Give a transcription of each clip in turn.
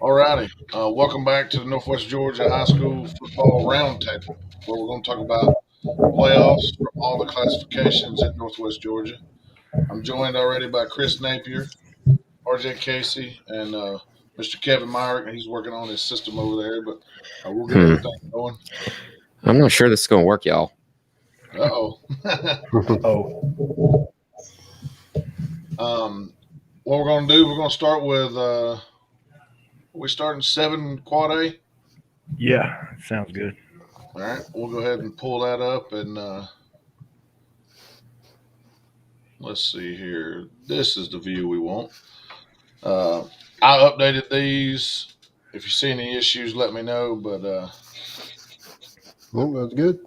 All righty. Welcome back to the Northwest Georgia High School Football Roundtable, where we're going to talk about playoffs for all the classifications at Northwest Georgia. I'm joined already by Chris Napier, RJ Casey, and Mr. Kevin Myrick, and he's working on his system over there, but we'll get everything going. I'm not sure this is going to work, y'all. Uh-oh. Oh, What we're going to do, we're going to start with, we starting 7 quad A? yeah, sounds good. All right, we'll go ahead and pull that up and let's see here. This is the view we want. I updated these. If you see any issues, let me know. But Well, that's good.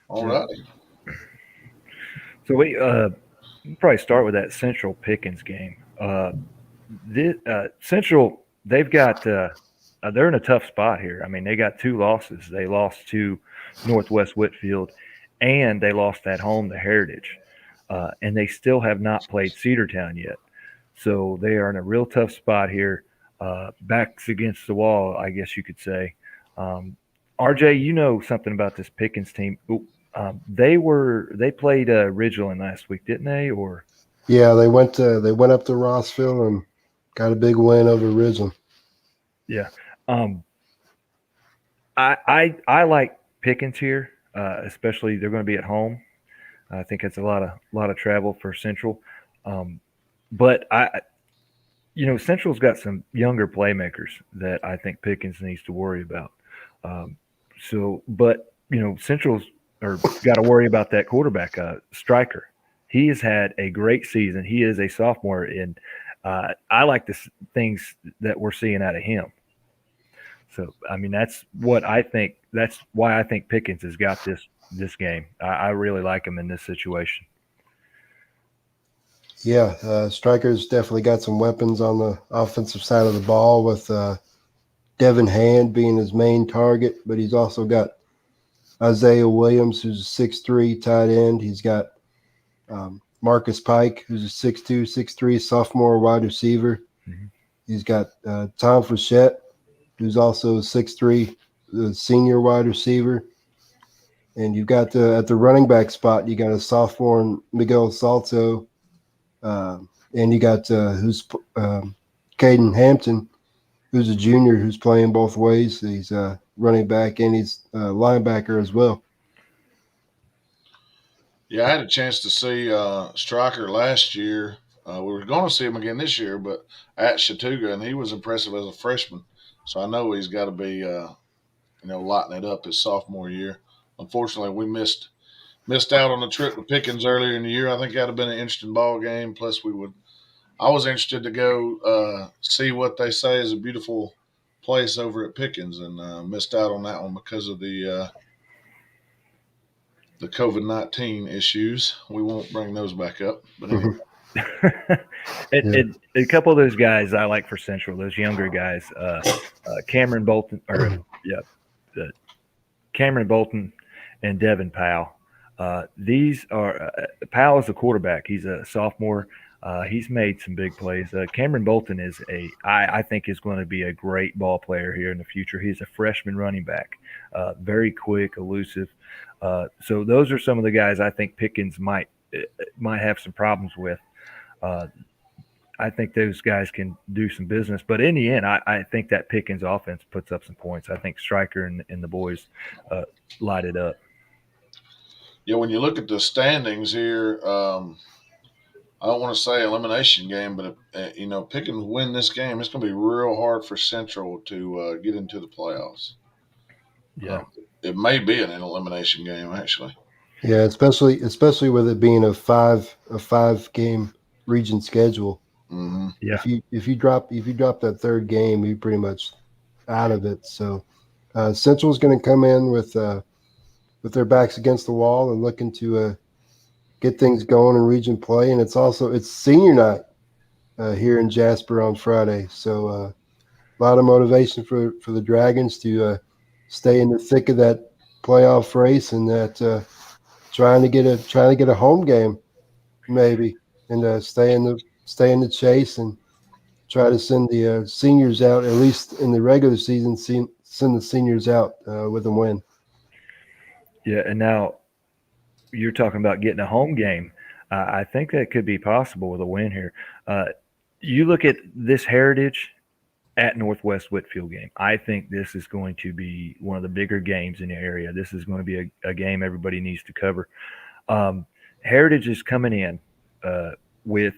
all righty. So we probably start with that Central Pickens game. Central, they've got they're in a tough spot here. I mean, they got 2 losses. They lost to Northwest Whitfield, and they lost at home to Heritage, and they still have not played Cedartown yet. So they are in a real tough spot here. Backs against the wall, I guess you could say. RJ, you know something about this Pickens team. They played Ridgeland last week, didn't they? Or Yeah, they went up to Rossville and got a big win over Ridgeland. yeah, I like Pickens here, especially they're going to be at home. I think it's a lot of travel for Central, but Central's got some younger playmakers that I think Pickens needs to worry about. But Central's got to worry about that quarterback, Stryker. He has had a great season. He is a sophomore, and I like the things that we're seeing out of him. So, I mean, that's what I think. That's why I think Pickens has got this game. I really like him in this situation. Yeah, Stryker's definitely got some weapons on the offensive side of the ball with Devin Hand being his main target, but he's also got Isaiah Williams, who's a 6'3" tight end. He's got Marcus Pike, who's a 6'2", 6'3" sophomore wide receiver. Mm-hmm. He's got Tom Frechette, who's also a 6'3", senior wide receiver. And you've got at the running back spot, you got a sophomore Miguel Salto, and you got Caden Hampton, who's a junior who's playing both ways. He's running back and he's linebacker as well. Yeah, I had a chance to see Stryker last year. We were going to see him again this year, but at Chattooga, and he was impressive as a freshman. So I know he's got to be, lighting it up his sophomore year. Unfortunately, we missed out on the trip to Pickens earlier in the year. I think that'd have been an interesting ball game. Plus, I was interested to go see what they say is a beautiful place over at Pickens, and missed out on that one because of the COVID-19 issues. We won't bring those back up. But anyway. A couple of those guys I like for Central, those younger guys, Cameron Bolton, Cameron Bolton and Devin Powell. These are Powell is a quarterback. He's a sophomore. He's made some big plays. Cameron Bolton is I think is going to be a great ball player here in the future. He's a freshman running back, very quick, elusive. So those are some of the guys I think Pickens might have some problems with. I think those guys can do some business, but in the end, I think that Pickens offense puts up some points. I think Stryker and the boys light it up. Yeah, when you look at the standings here, I don't want to say elimination game, but if Pickens win this game, it's going to be real hard for Central to get into the playoffs. Yeah, it may be an elimination game actually. Yeah, especially with it being a five game region schedule. Mm-hmm. Yeah. If you drop that third game, you're pretty much out of it. So Central's going to come in with their backs against the wall and looking to get things going in region play. And it's senior night here in Jasper on Friday, so a lot of motivation for the Dragons to stay in the thick of that playoff race and that trying to get a home game maybe and stay in the chase and try to send the seniors out, at least in the regular season, send the seniors out with a win. Yeah, and now you're talking about getting a home game. I think that could be possible with a win here. Uh, you look at this Heritage at Northwest Whitfield game. I think this is going to be one of the bigger games in the area. This is going to be a game everybody needs to cover. Um, Heritage is coming in with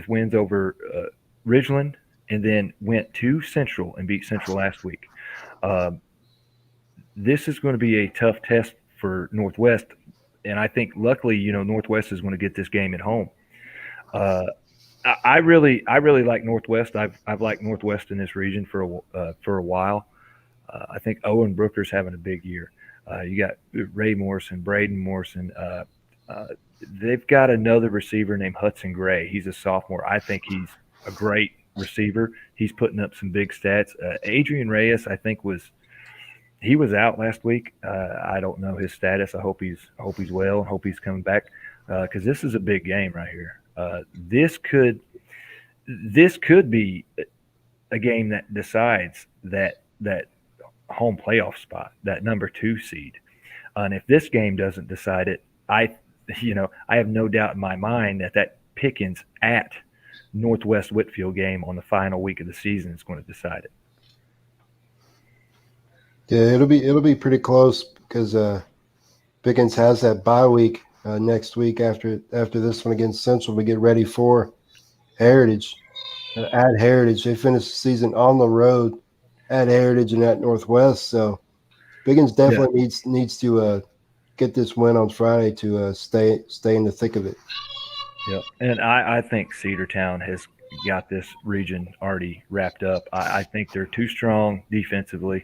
wins over Ridgeland, and then went to Central and beat Central last week. Uh, this is going to be a tough test for Northwest, and I think luckily, Northwest is going to get this game at home. Uh, I really like Northwest. I've liked Northwest in this region for a while. I think Owen Brooker's having a big year. You got Ray Morrison, Braden Morrison. Uh, they've got another receiver named Hudson Gray. He's a sophomore. I think he's a great receiver. He's putting up some big stats. Adrian Reyes, I think he was out last week. I don't know his status. I hope he's well. I hope he's coming back because this is a big game right here. This could be a game that decides that home playoff spot, that number 2 seed. And if this game doesn't decide it, I have no doubt in my mind that Pickens at Northwest Whitfield game on the final week of the season is going to decide it. Yeah, it'll be pretty close because Pickens has that bye week next week after this one against Central to get ready for Heritage. At Heritage, they finished the season on the road at Heritage and at Northwest. So Pickens definitely needs to get this win on Friday to stay in the thick of it. Yeah, and I think Cedartown has got this region already wrapped up. I think they're too strong defensively,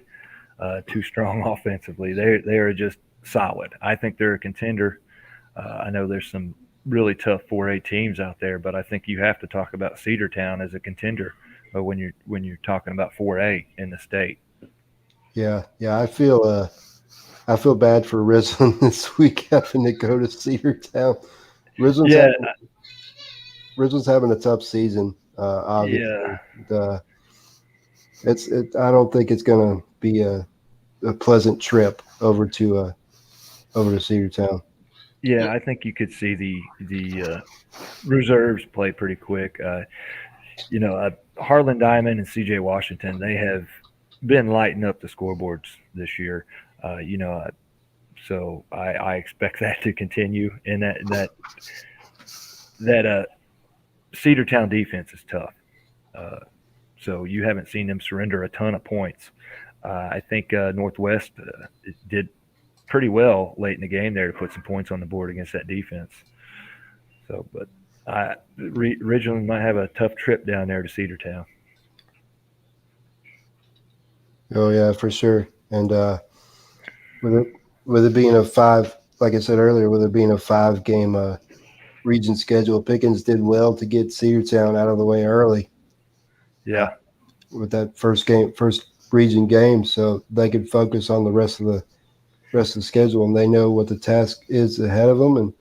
too strong offensively. They are just solid. I think they're a contender. I know there's some really tough 4A teams out there, but I think you have to talk about Cedartown as a contender when you're talking about 4A in the state. Yeah. I feel bad for Ridgeland this week having to go to Cedartown. Yeah, Ridgeland's having a tough season. Obviously, yeah, I don't think it's going to be a pleasant trip over to Cedartown. yeah. I think you could see the reserves play pretty quick. Harlan Diamond and C.J. Washington, they have been lighting up the scoreboards this year. So I expect that to continue. And that Cedartown defense is tough. Uh, so you haven't seen them surrender a ton of points. I think Northwest did pretty well late in the game there to put some points on the board against that defense. So, but Ridgeland might have a tough trip down there to Cedartown. Oh yeah, for sure. And with it being a 5, like I said earlier, with it being a 5-game region schedule, Pickens did well to get Cedartown out of the way early. Yeah, with that first region game, so they could focus on the rest of the schedule, and they know what the task is ahead of them, and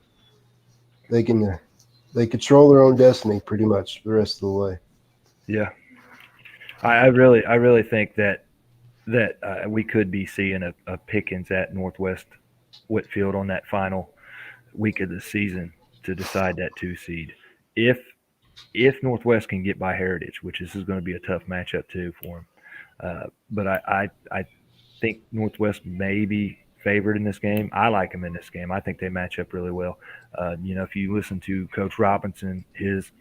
they control their own destiny pretty much the rest of the way. yeah. I really think that we could be seeing a Pickens at Northwest Whitfield on that final week of the season to decide that 2 seed. If Northwest can get by Heritage, which this is going to be a tough matchup too for them. But I think Northwest may be favored in this game. I like them in this game. I think they match up really well. If you listen to Coach Robinson, his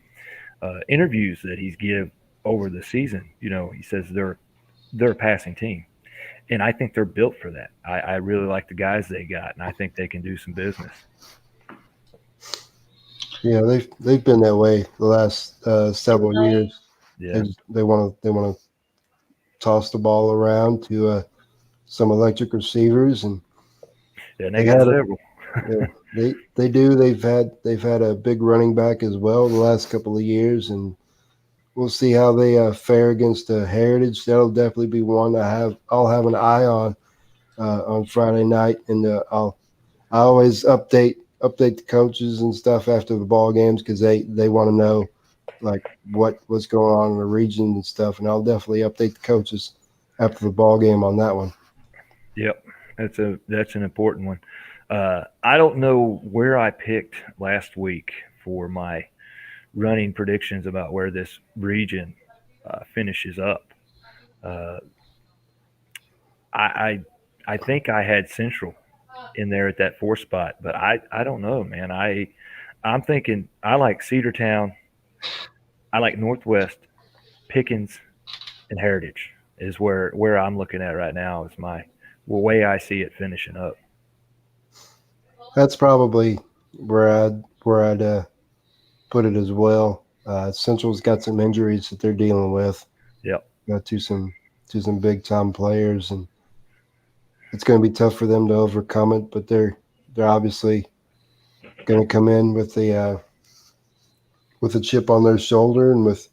interviews that he's give over the season, he says they're a passing team. And I think they're built for that. I really like the guys they got, and I think they can do some business. Yeah, they've been that way the last several years. Yeah, They want to toss the ball around to some electric receivers, and they got several. They do. They've had a big running back as well the last couple of years, and we'll see how they fare against Heritage. That'll definitely be one I'll have an eye on Friday night, and I always update the coaches and stuff after the ball games because they want to know like what's going on in the region and stuff. And I'll definitely update the coaches after the ball game on that one. Yep, that's an important one. I don't know where I picked last week for my running predictions about where this region finishes up. Uh, I, I think I had Central in there at that 4th spot, but I don't know, man. I'm thinking I like Cedartown, I like Northwest, Pickens, and Heritage is where I'm looking at right now is my way I see it finishing up. That's probably where I'd put it as well. Central's got some injuries that they're dealing with. Yep. Got to some big time players, and it's going to be tough for them to overcome it. But they're obviously going to come in with a chip on their shoulder and with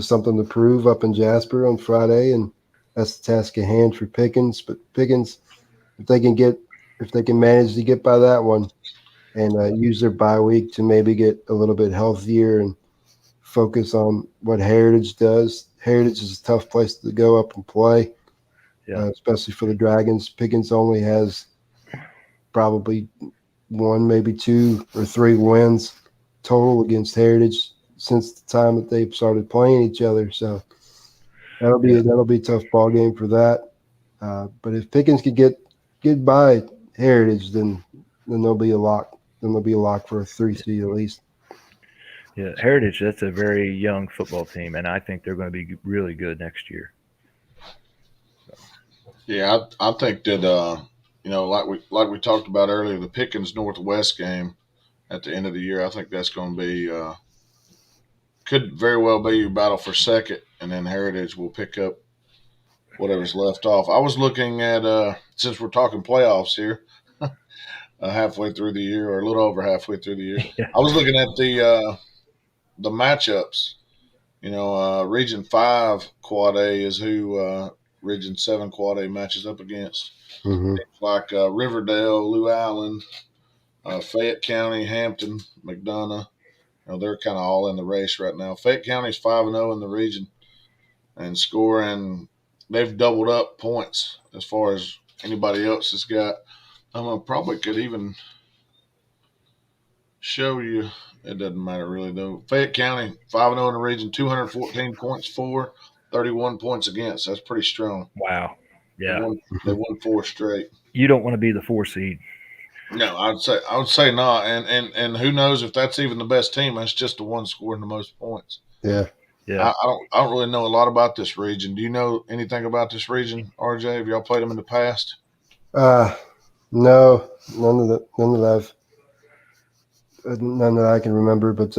something to prove up in Jasper on Friday, and that's the task at hand for Pickens. But Pickens, if they can manage to get by that one and use their bye week to maybe get a little bit healthier and focus on what Heritage does. Heritage is a tough place to go up and play, Yeah. especially for the Dragons. Pickens only has probably one, maybe 2 or 3 wins total against Heritage since the time that they started playing each other. So that'll be a tough ball game for that. But if Pickens could get by Heritage, then there'll be a lock. Then there'll be a lock for a 3 seed at least. Yeah, Heritage, that's a very young football team, and I think they're going to be really good next year. Yeah, I think that like we talked about earlier, the Pickens Northwest game at the end of the year, I think that's going to be could very well be your battle for second, and then Heritage will pick up whatever's left off. I was looking at since we're talking playoffs here, halfway through the year or a little over halfway through the year, Yeah. I was looking at the matchups. Region 5 Quad A is who Region 7 Quad A matches up against. Mm-hmm. Like Riverdale, Lou Allen, Fayette County, Hampton, McDonough. They're kind of all in the race right now. Fayette County's 5-0 in the region and scoring. They've doubled up points as far as anybody else has got. I probably could even show you. It doesn't matter really though. Fayette County 5-0 in the region, 214 points for, 31 points against. That's pretty strong. Wow. They Yeah. won 4 straight. You don't want to be the 4 seed. No, I would say not. And who knows if that's even the best team? That's just the one scoring the most points. Yeah. Yeah. I don't really know a lot about this region. Do you know anything about this region, RJ? Have y'all played them in the past? No, none that I can remember. But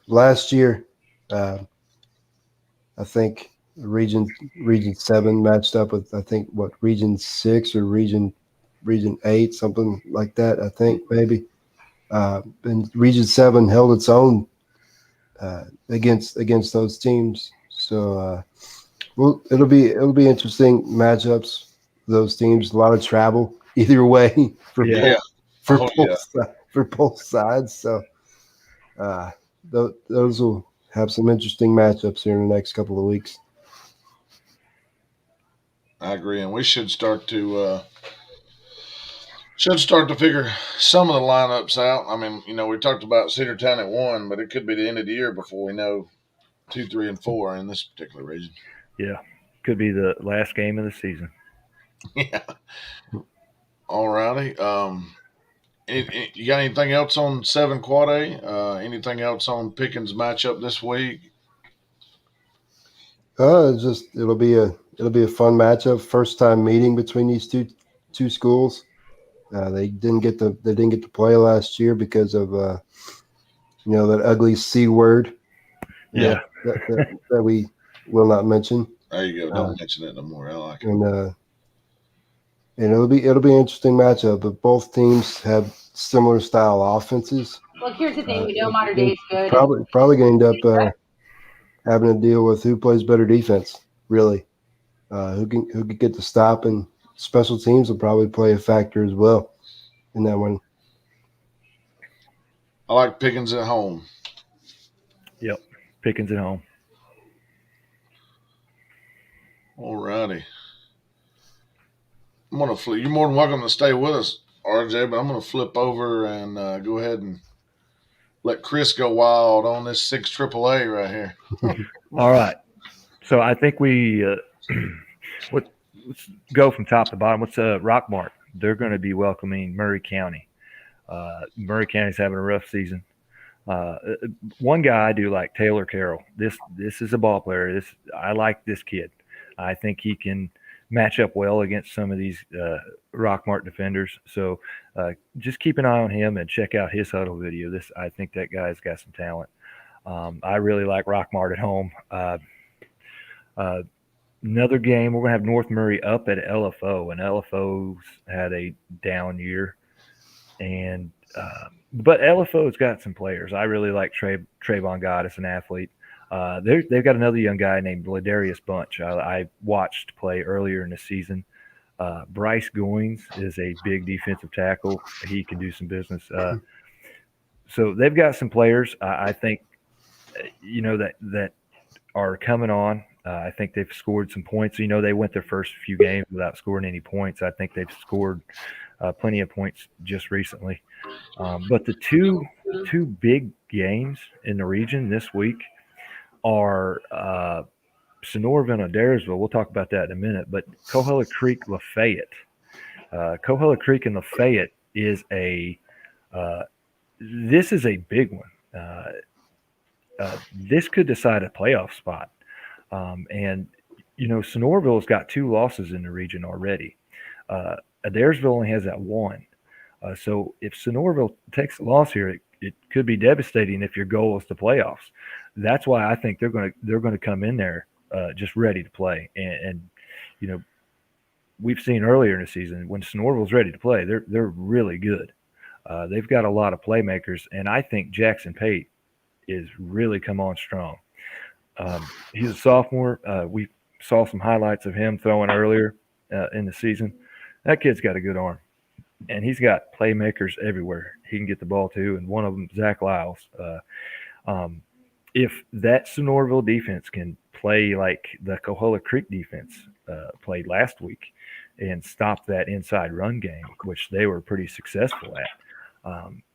last year, I think Region 7 matched up with Region 6 or Region 8, something like that. I think maybe. And Region 7 held its own against those teams. So well, it'll be interesting matchups. Those teams, a lot of travel either way for Yeah. for both sides. So those will have some interesting matchups here in the next couple of weeks. I agree, and we should start to figure some of the lineups out. I mean, we talked about Cedartown at 1, but it could be the end of the year before we know 2, 3, and 4 in this particular region. Yeah. Could be the last game of the season. Yeah. All righty. You got anything else on 7 Quad A? Anything else on Pickens matchup this week? It'll be a fun matchup. First time meeting between these two schools. They didn't get to play last year because of that ugly C word. Yeah. That we will not mention. There you go. Don't mention it no more. I like it. And it'll be an interesting matchup. But both teams have similar style offenses. Look, here's the thing. We know modern day is good. Probably going to end up having to deal with who plays better defense. Really, who can get the stop, and special teams will probably play a factor as well in that one. I like Pickens at home. Yep. Pickens at home. All righty. You're more than welcome to stay with us, RJ, but I'm gonna flip over and go ahead and let Chris go wild on this 6 AAA right here. All right. So I think we let's go from top to bottom. What's Rockmart? They're going to be welcoming Murray County. Murray County's having a rough season. One guy I do like, Taylor Carroll. This is a ball player. I like this kid. I think he can match up well against some of these Rockmart defenders. So just keep an eye on him and check out his huddle video. I think that guy's got some talent. I really like Rockmart at home. Another game, we're going to have North Murray up at LFO, and LFO's had a down year. And but LFO's got some players. I really like Trayvon Goddess, an athlete. They've got another young guy named Ladarius Bunch. I watched play earlier in the season. Bryce Goins is a big defensive tackle. He can do some business. So they've got some players. I think that are coming on. I think they've scored some points. They went their first few games without scoring any points. I think they've scored plenty of points just recently. But the two big games in the region this week are Sonoraville and Adairsville. We'll talk about that in a minute. But Coahulla Creek, Lafayette. Coahulla Creek and Lafayette is this is a big one. This could decide a playoff spot. And Sonoraville's got 2 losses in the region already. Adairsville only has that 1. So if Sonoraville takes a loss here, it could be devastating if your goal is the playoffs. That's why I think they're going to come in there just ready to play. And we've seen earlier in the season when Sonoraville's ready to play, they're really good. They've got a lot of playmakers, and I think Jackson Pate is really come on strong. He's a sophomore. We saw some highlights of him throwing earlier in the season. That kid's got a good arm, and he's got playmakers everywhere. He can get the ball too, and one of them, Zach Lyles. If that Sonoraville defense can play like the Coahulla Creek defense played last week and stop that inside run game, which they were pretty successful at,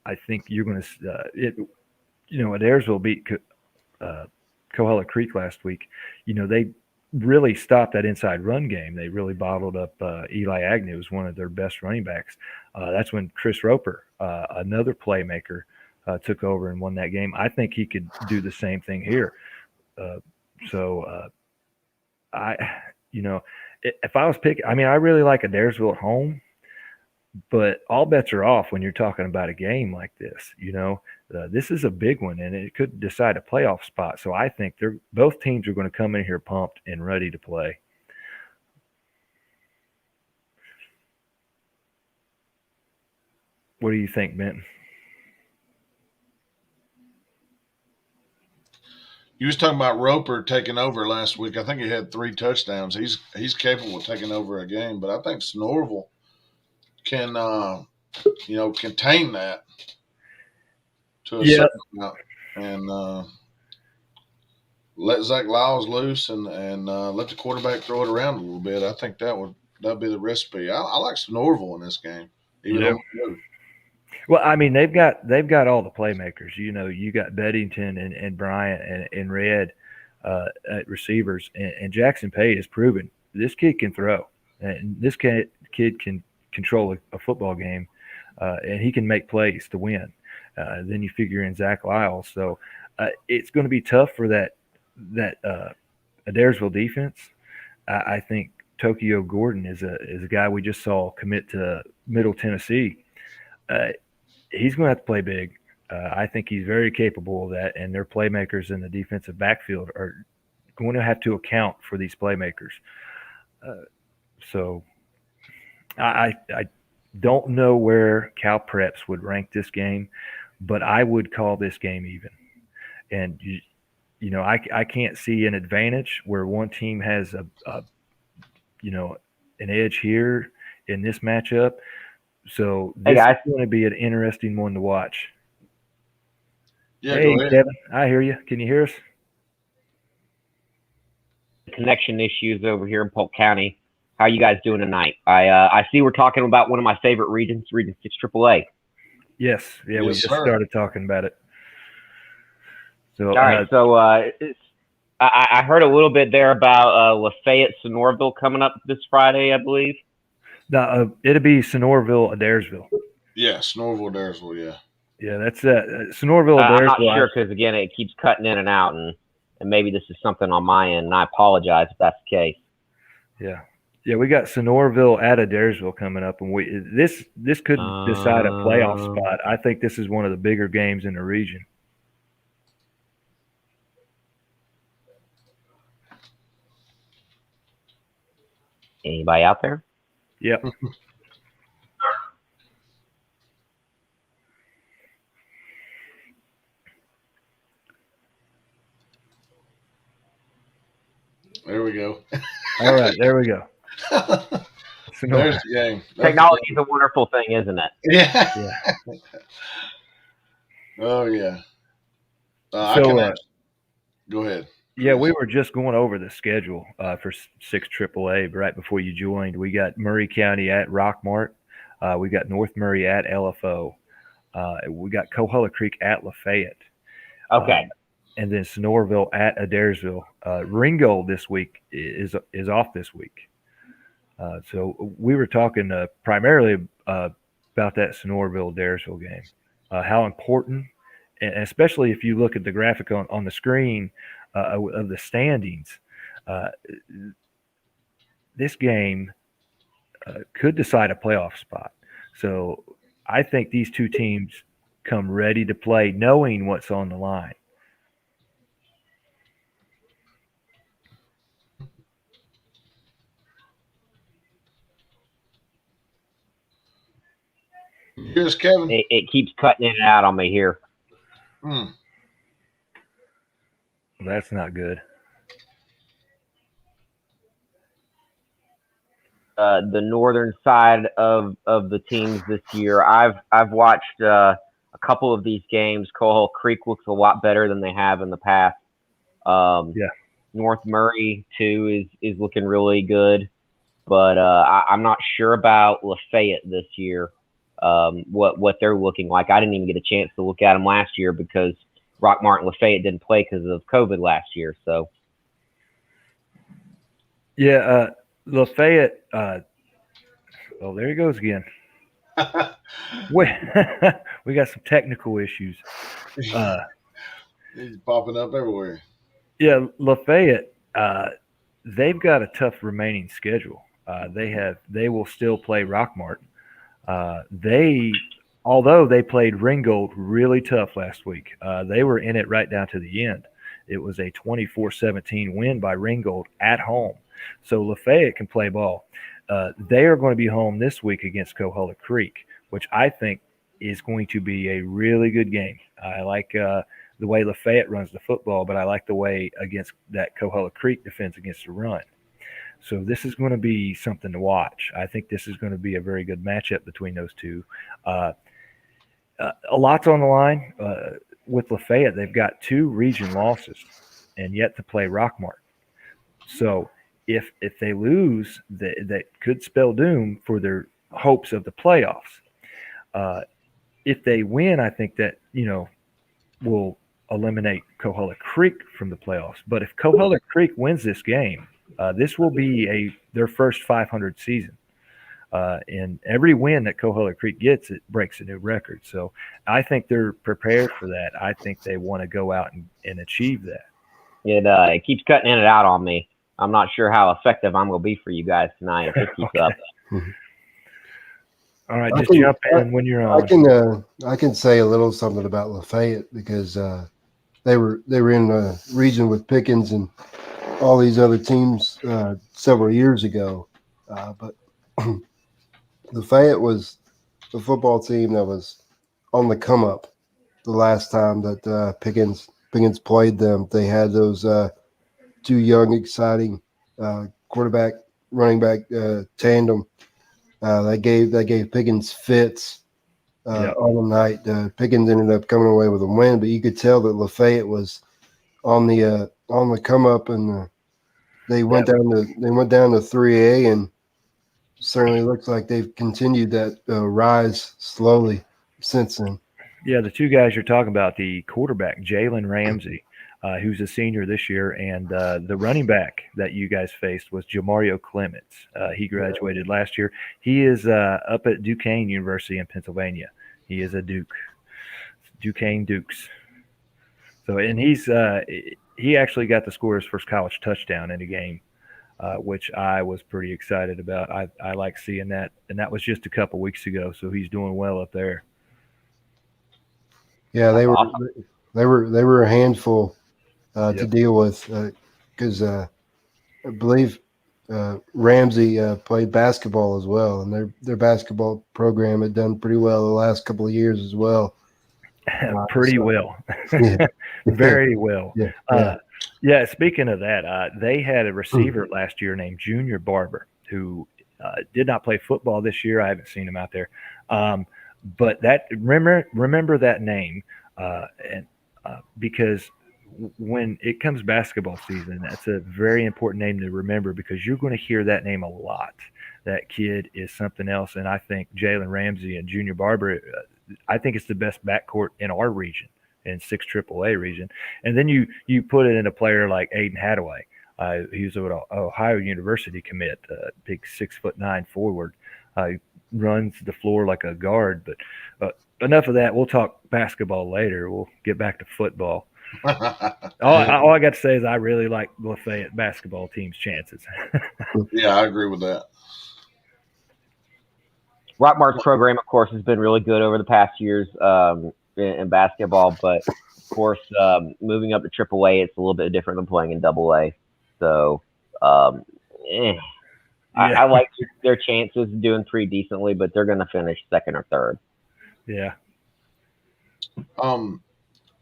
I think you're going to Adairsville beat Coahulla Creek last week. They really stopped that inside run game. They really bottled up Eli Agnew, was one of their best running backs. That's when Chris Roper, another playmaker, took over and won that game. I think he could do the same thing here. If I was picking, I really like Adairsville at home, but all bets are off when you're talking about a game like this. This is a big one, and it could decide a playoff spot. So I think both teams are going to come in here pumped and ready to play. What do you think, Benton? You was talking about Roper taking over last week. I think he had 3 touchdowns. He's capable of taking over a game, but I think Sonoraville can contain that to a certain amount and let Zach Lyles loose and let the quarterback throw it around a little bit. I think that'd be the recipe. I like Sonoraville in this game, even on the road. Well, they've got all the playmakers. You got Beddington and Bryant and Red at receivers, and Jackson Pate has proven this kid can throw, and this kid can control a football game, and he can make plays to win. Then you figure in Zach Lyles, so it's going to be tough for that Adairsville defense. I think Tokyo Gordon is a guy we just saw commit to Middle Tennessee. He's going to have to play big. I think he's very capable of that, and their playmakers in the defensive backfield are going to have to account for these playmakers. So I don't know where Cal Preps would rank this game, but I would call this game even. And I can't see an advantage where one team has an edge here in this matchup. So this is going to be an interesting one to watch. Yeah, hey, Kevin, I hear you. Can you hear us? connection issues over here in Polk County. How are you guys doing tonight? I see we're talking about one of my favorite regions, Region 6 AAA. Yes. Yeah, we Yes, just sir. started talking about it. So, All right, so I heard a little bit there about Lafayette, Sonoraville coming up this Friday, I believe. it'll be Sonoraville, Adairsville. Yes, Norville, Daresville, yeah. Yeah, that's Sonoraville, I'm not Adairsville. sure because, again, it keeps cutting in and out, and maybe this is something on my end, and I apologize if that's the case. Yeah, we got Sonoraville at Adairsville coming up, and this could decide a playoff spot. I think this is one of the bigger games in the region. Anybody out there? Yep. There we go. All right, there we go. There's the game. Technology is a wonderful thing, isn't it? Yeah. Oh, yeah. I can go ahead. Yeah, we were just going over the schedule for 6 AAA right before you joined. We got Murray County at Rockmart. We got North Murray at LFO. We got Coahulla Creek at Lafayette. Okay. And then Sonoraville at Adairsville. Ringgold this week is off this week. So we were talking primarily about that Sonoraville-Adairsville game. How important, and especially if you look at the graphic on the screen of the standings, this game could decide a playoff spot. So I think these two teams come ready to play knowing what's on the line. Here's Kevin. It keeps cutting in and out on me here. That's not good. The northern side of the teams this year, I've watched a couple of these games. Coal Creek looks a lot better than they have in the past. North Murray too is looking really good, but I'm not sure about Lafayette this year. What they're looking like. I didn't even get a chance to look at them last year because Rockmart and Lafayette didn't play because of COVID last year. So, yeah, Lafayette. There he goes again. We got some technical issues. He's popping up everywhere. Yeah, Lafayette. They've got a tough remaining schedule. They will still play Rockmart. Although they played Ringgold really tough last week, they were in it right down to the end. It was a 24-17 win by Ringgold at home. So Lafayette can play ball. They are going to be home this week against Coahulla Creek, which I think is going to be a really good game. I like the way Lafayette runs the football, but I like the way against that Coahulla Creek defense against the run. So this is going to be something to watch. I think this is going to be a very good matchup between those two. A lot's on the line with Lafayette. They've got 2 region losses and yet to play Rockmart. So if they lose, that could spell doom for their hopes of the playoffs. If they win, I think that will eliminate Coahulla Creek from the playoffs. But if Coahulla Creek wins this game, this will be their first 500 season. And every win that Coahulla Creek gets, it breaks a new record. So I think they're prepared for that. I think they want to go out and achieve that. It keeps cutting in and out on me. I'm not sure how effective I'm going to be for you guys tonight if it keeps up. All right, just jump in when you're on. I can say a little something about Lafayette because they were in a region with Pickens and all these other teams several years ago, but Lafayette was the football team that was on the come up the last time that Pickens played them. They had those 2 young, exciting quarterback, running back tandem. That gave Pickens fits on the night. Pickens ended up coming away with a win, but you could tell that Lafayette was on the come up, and they went down to 3A, and certainly looks like they've continued that rise slowly since then. Yeah, the two guys you're talking about, the quarterback, Jalen Ramsey, who's a senior this year, and the running back that you guys faced was Jamario Clements. He graduated last year. He is up at Duquesne University in Pennsylvania. He is a Duquesne Dukes. So, and he actually got to score his first college touchdown in a game, which I was pretty excited about. I like seeing that, and that was just a couple weeks ago. So he's doing well up there. Yeah, they were a handful to deal with because I believe Ramsey played basketball as well, and their basketball program had done pretty well the last couple of years as well. Pretty well, Yeah. very well. Yeah. Yeah. Speaking of that, they had a receiver last year named Junior Barber who did not play football this year. I haven't seen him out there, but that remember that name, and because when it comes basketball season, that's a very important name to remember because you're going to hear that name a lot. That kid is something else, and I think Jalen Ramsey and Junior Barber. I think it's the best backcourt in our region, in 6 AAA region. And then you put it in a player like Aiden Hadaway. He was an Ohio University commit, big 6'9" forward. Runs the floor like a guard. But enough of that. We'll talk basketball later. We'll get back to football. All I got to say is I really like Lafayette basketball team's chances. Yeah, I agree with that. Rockmart's program, of course, has been really good over the past years in basketball, but of course, moving up to AAA, it's a little bit different than playing in AA. So, I like their chances of doing pretty decently, but they're going to finish second or third. Yeah.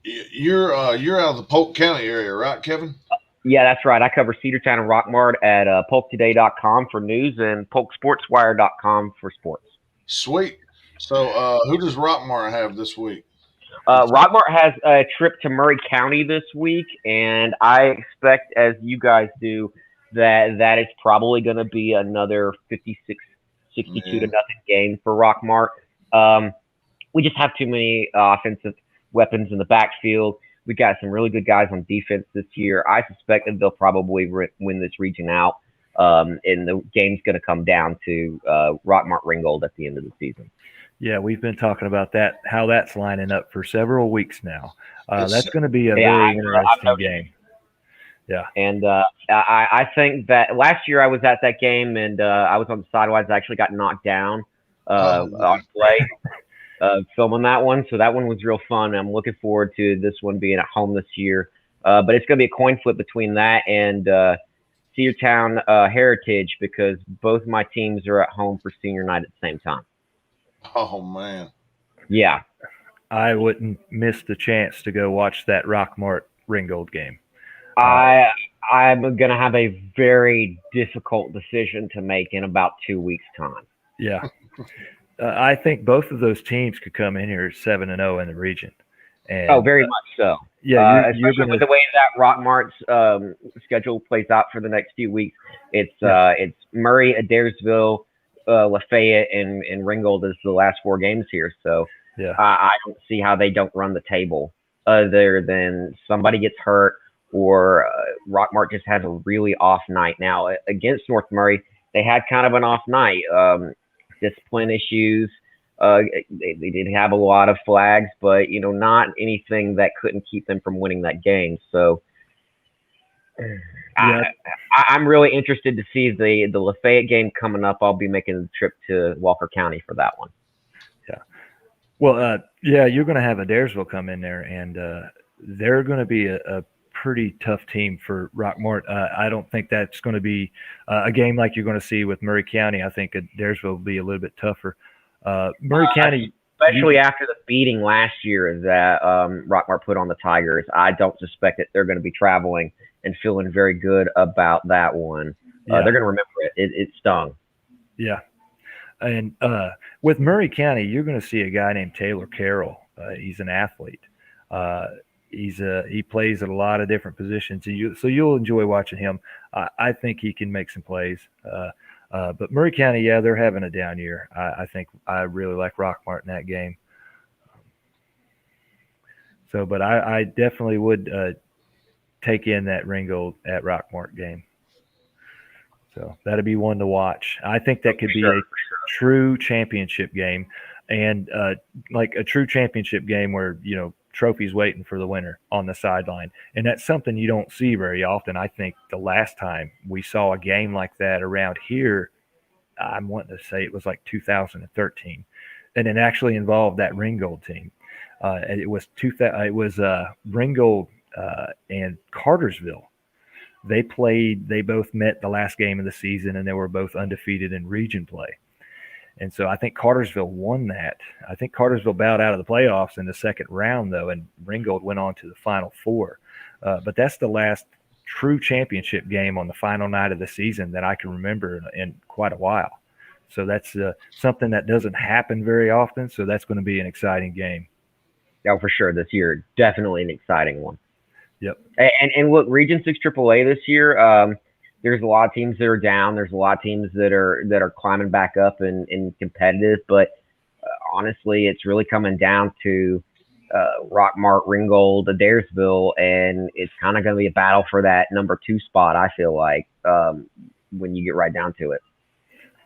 You're out of the Polk County area, right, Kevin? Yeah, that's right. I cover Cedartown and Rockmart at polktoday.com for news and polksportswire.com for sports. Sweet. So, who does Rockmart have this week? Rockmart has a trip to Murray County this week, and I expect, as you guys do, that is probably going to be another 62 to nothing game for Rockmart. We just have too many offensive weapons in the backfield. We got some really good guys on defense this year. I suspect that they'll probably win this region out. And the game's going to come down to Rockmart Ringgold at the end of the season. Yeah, we've been talking about that, how that's lining up for several weeks now. That's going to be a very interesting game. Yeah. And I think that last year I was at that game, and I was on the sidelines. I actually got knocked down on play filming that one. So that one was real fun. I'm looking forward to this one being at home this year. But it's going to be a coin flip between that and Cedartown Heritage because both my teams are at home for senior night at the same time. Oh, man. Yeah. I wouldn't miss the chance to go watch that Rockmart Ringgold game. I'm going to have a very difficult decision to make in about 2 weeks' time. Yeah. I think both of those teams could come in here 7-0 in the region. And, very much so. Yeah, especially with the way that Rockmart's schedule plays out for the next few weeks. It's Murray, Adairsville, Lafayette, and Ringgold is the last 4 games here. So I don't see how they don't run the table other than somebody gets hurt or Rockmart just has a really off night. Now, against North Murray, they had kind of an off night. Discipline issues. They did have a lot of flags, but not anything that couldn't keep them from winning that game. So I'm really interested to see the Lafayette game coming up. I'll be making the trip to Walker County for that one. Yeah. Well, you're going to have Adairsville come in there, and they're going to be a pretty tough team for Rockmart. I don't think that's going to be a game like you're going to see with Murray County. I think Adairsville will be a little bit tougher. Murray County, especially after the beating last year that Rockmart put on the Tigers, I don't suspect that they're going to be traveling and feeling very good about that one. They're going to remember it. It stung. Yeah. And with Murray County, you're going to see a guy named Taylor Carroll. He's an athlete. he plays at a lot of different positions, so you'll enjoy watching him. I think he can make some plays. But Murray County, yeah, they're having a down year. I think I really like Rockmart in that game. So, but I definitely would take in that Ringgold at Rockmart game. So that'd be one to watch. I think that could be a true championship game, and like a true championship game where trophies waiting for the winner on the sideline, and that's something you don't see very often. I think the last time we saw a game like that around here, I'm wanting to say it was like 2013, and it actually involved that Ringgold team. And it was Ringgold and Cartersville. They both met the last game of the season, and they were both undefeated in region play. And so I think Cartersville won that. I think Cartersville bowed out of the playoffs in the second round, though, and Ringgold went on to the Final Four. But that's the last true championship game on the final night of the season that I can remember in quite a while. So that's something that doesn't happen very often. So that's going to be an exciting game. Yeah, for sure. This year, definitely an exciting one. Yep. And look, Region 6 AAA this year, there's a lot of teams that are down. There's a lot of teams that are climbing back up and competitive. But honestly, it's really coming down to Rockmart, Ringgold, Adairsville, and it's kind of going to be a battle for that number 2 spot, I feel like, when you get right down to it.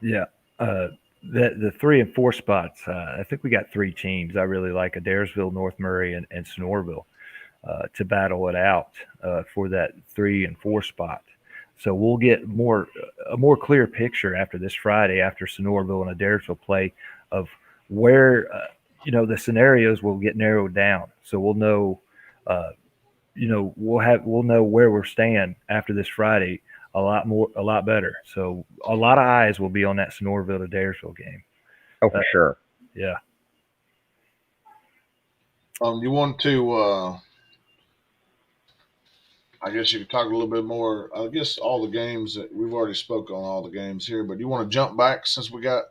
Yeah. The 3 and 4 spots, I think we got 3 teams. I really like Adairsville, North Murray, and Sonoraville to battle it out for that 3 and 4 spot. So we'll get a more clear picture after this Friday, after Sonoraville and Adairsville play, of where the scenarios will get narrowed down. So we'll know, we'll know where we're staying after this Friday a lot better. So a lot of eyes will be on that Sonoraville Adairsville game. Oh, for sure. Yeah. You want to? I guess you could talk a little bit more. I guess all the games that we've already spoke on all the games here, but you want to jump back since we got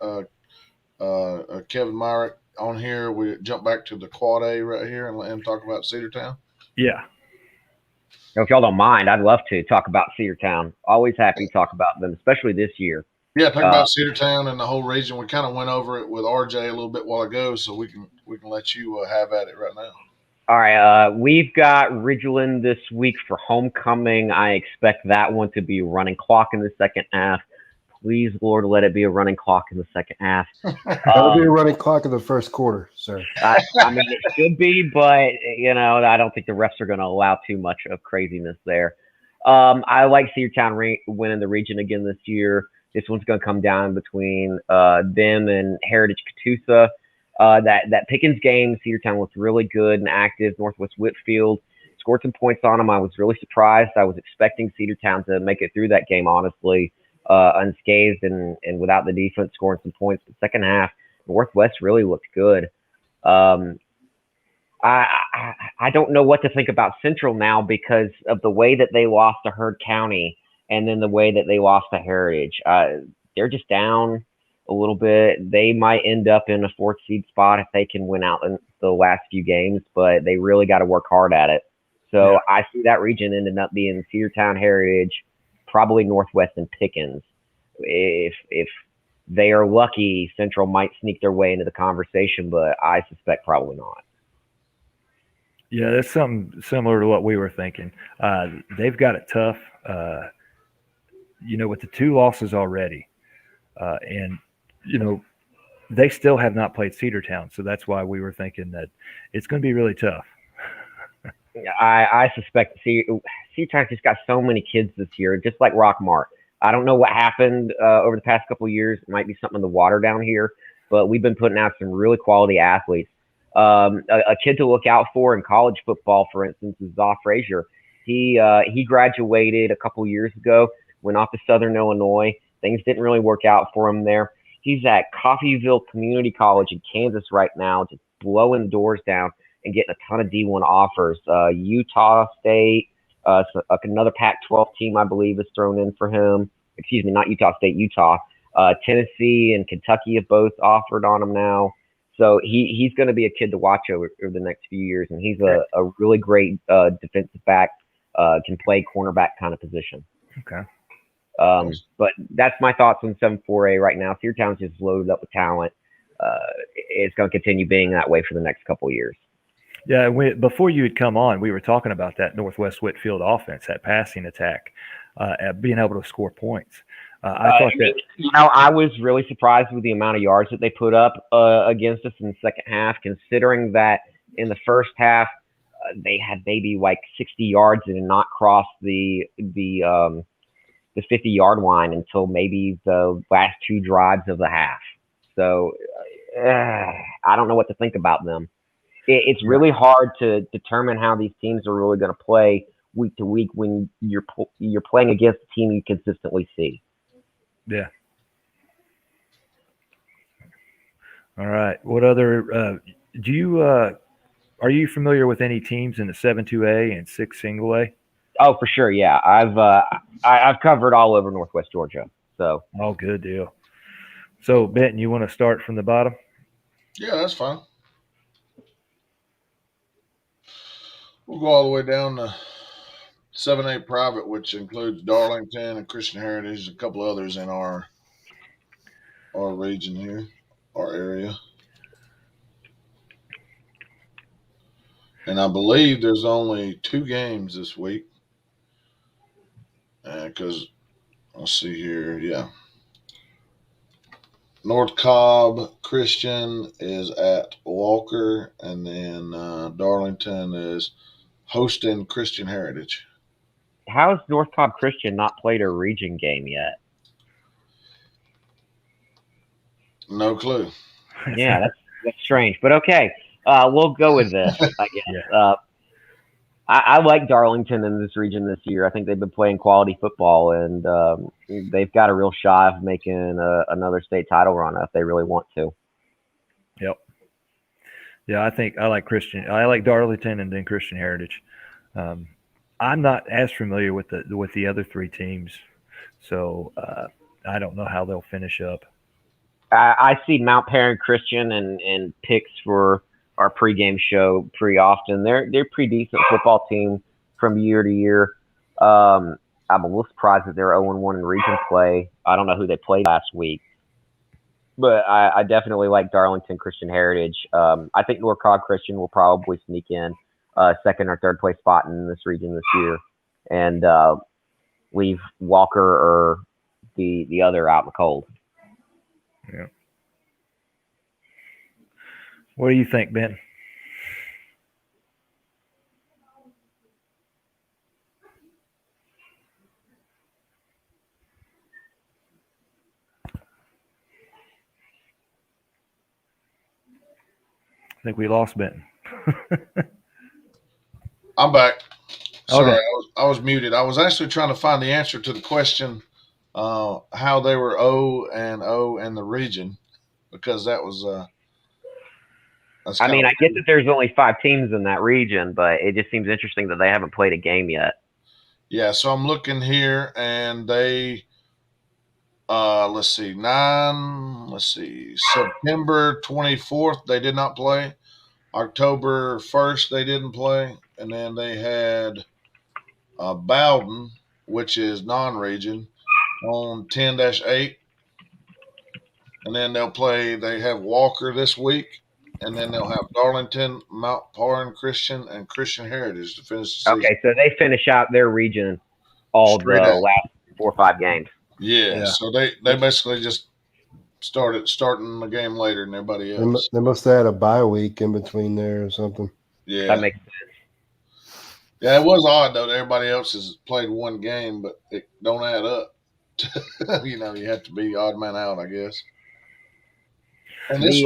Kevin Myrick on here. We jump back to the Quad A right here and let him talk about Cedartown. Yeah. If y'all don't mind, I'd love to talk about Cedartown. Always happy to talk about them, especially this year. Yeah, talk about Cedartown and the whole region. We kind of went over it with RJ a little bit while ago, so we can let you have at it right now. All right, we've got Ridgeland this week for homecoming. I expect that one to be running clock in the second half. Please, Lord, let it be a running clock in the second half. That'll be a running clock in the first quarter, sir. I mean, it should be, but, I don't think the refs are going to allow too much of craziness there. I like Cedartown winning the region again this year. This one's going to come down between them and Heritage Catoosa. That Pickens game, Cedartown looked really good and active. Northwest Whitfield scored some points on them. I was really surprised. I was expecting Cedartown to make it through that game, honestly, unscathed and without the defense scoring some points. The second half, Northwest really looked good. I don't know what to think about Central now because of the way that they lost to Heard County and then the way that they lost to Heritage. They're just down a little bit. They might end up in a 4th seed spot if they can win out in the last few games, but they really got to work hard at it. So yeah. I see that region ending up being Cedartown, Heritage, probably Northwest, and Pickens. If they are lucky, Central might sneak their way into the conversation, but I suspect probably not. Yeah, that's something similar to what we were thinking. They've got it tough, with the 2 losses already. And they still have not played Cedartown, so that's why we were thinking that it's going to be really tough. I suspect Cedartown just got so many kids this year, just like Rockmart. I don't know what happened over the past couple of years. It might be something in the water down here, but we've been putting out some really quality athletes. A kid to look out for in college football, for instance, is Zoff Frazier. He graduated a couple years ago, went off to Southern Illinois. Things didn't really work out for him there. He's at Coffeyville Community College in Kansas right now, just blowing doors down and getting a ton of D1 offers. Utah State, another Pac-12 team, I believe, is thrown in for him. Excuse me, not Utah State, Utah. Tennessee and Kentucky have both offered on him now. So he's going to be a kid to watch over the next few years, and he's a really great defensive back, can play cornerback kind of position. Okay. But that's my thoughts on 7-4A right now. Seartown's just loaded up with talent. It's going to continue being that way for the next couple of years. Yeah, before you had come on, we were talking about that Northwest Whitfield offense, that passing attack, being able to score points. I thought that I was really surprised with the amount of yards that they put up against us in the second half, considering that in the first half they had maybe like 60 yards and did not cross the 50-yard line until maybe the last two drives of the half. So I don't know what to think about them. It's really hard to determine how these teams are really going to play week to week when you're playing against a team you consistently see. Yeah. All right. What other are you familiar with any teams in the 7-2A and 6 single A? Oh, for sure. Yeah, I've covered all over Northwest Georgia. So. Oh, good deal. So, Benton, you want to start from the bottom? Yeah, that's fine. We'll go all the way down to 7A private, which includes Darlington and Christian Heritage, a couple others in our region here, our area. And I believe there's only 2 games this week. Because, let's see here, yeah. North Cobb Christian is at Walker, and then Darlington is hosting Christian Heritage. How has North Cobb Christian not played a region game yet? No clue. Yeah, that's strange, but okay. We'll go with this, I guess. Yeah. I like Darlington in this region this year. I think they've been playing quality football, and they've got a real shot of making another state title run if they really want to. Yep. Yeah, I think I like Christian. I like Darlington and then Christian Heritage. I'm not as familiar with the other 3 teams, so I don't know how they'll finish up. I see Mount Perrin Christian and picks for our pregame show pretty often. They're pretty decent football team from year to year. I'm a little surprised that they're 0-1 in region play. I don't know who they played last week, but I definitely like Darlington Christian Heritage. I think North Cobb Christian will probably sneak in second or third place spot in this region this year, and leave Walker or the other out in the cold. Yeah. What do you think, Ben? I think we lost Benton. I'm back. Sorry, Okay. I was muted. I was actually trying to find the answer to the question how they were 0-0 in the region, because that was I mean, I get that there's only 5 teams in that region, but it just seems interesting that they haven't played a game yet. Yeah, so I'm looking here, and they September 24th they did not play. October 1st they didn't play, and then they had Bowden, which is non-region, on 10-8, and then they have Walker this week, and then they'll have Darlington, Mount Perrin Christian, and Christian Heritage to finish the season. Okay, so they finish out their region all Straight the out. last 4 or 5 games. Yeah, so they basically just starting the game later than everybody else. They must have had a bye week in between there or something. Yeah, That makes sense. Yeah, it was odd though that everybody else has played 1 game, but it don't add up. You have to be odd man out, I guess. And this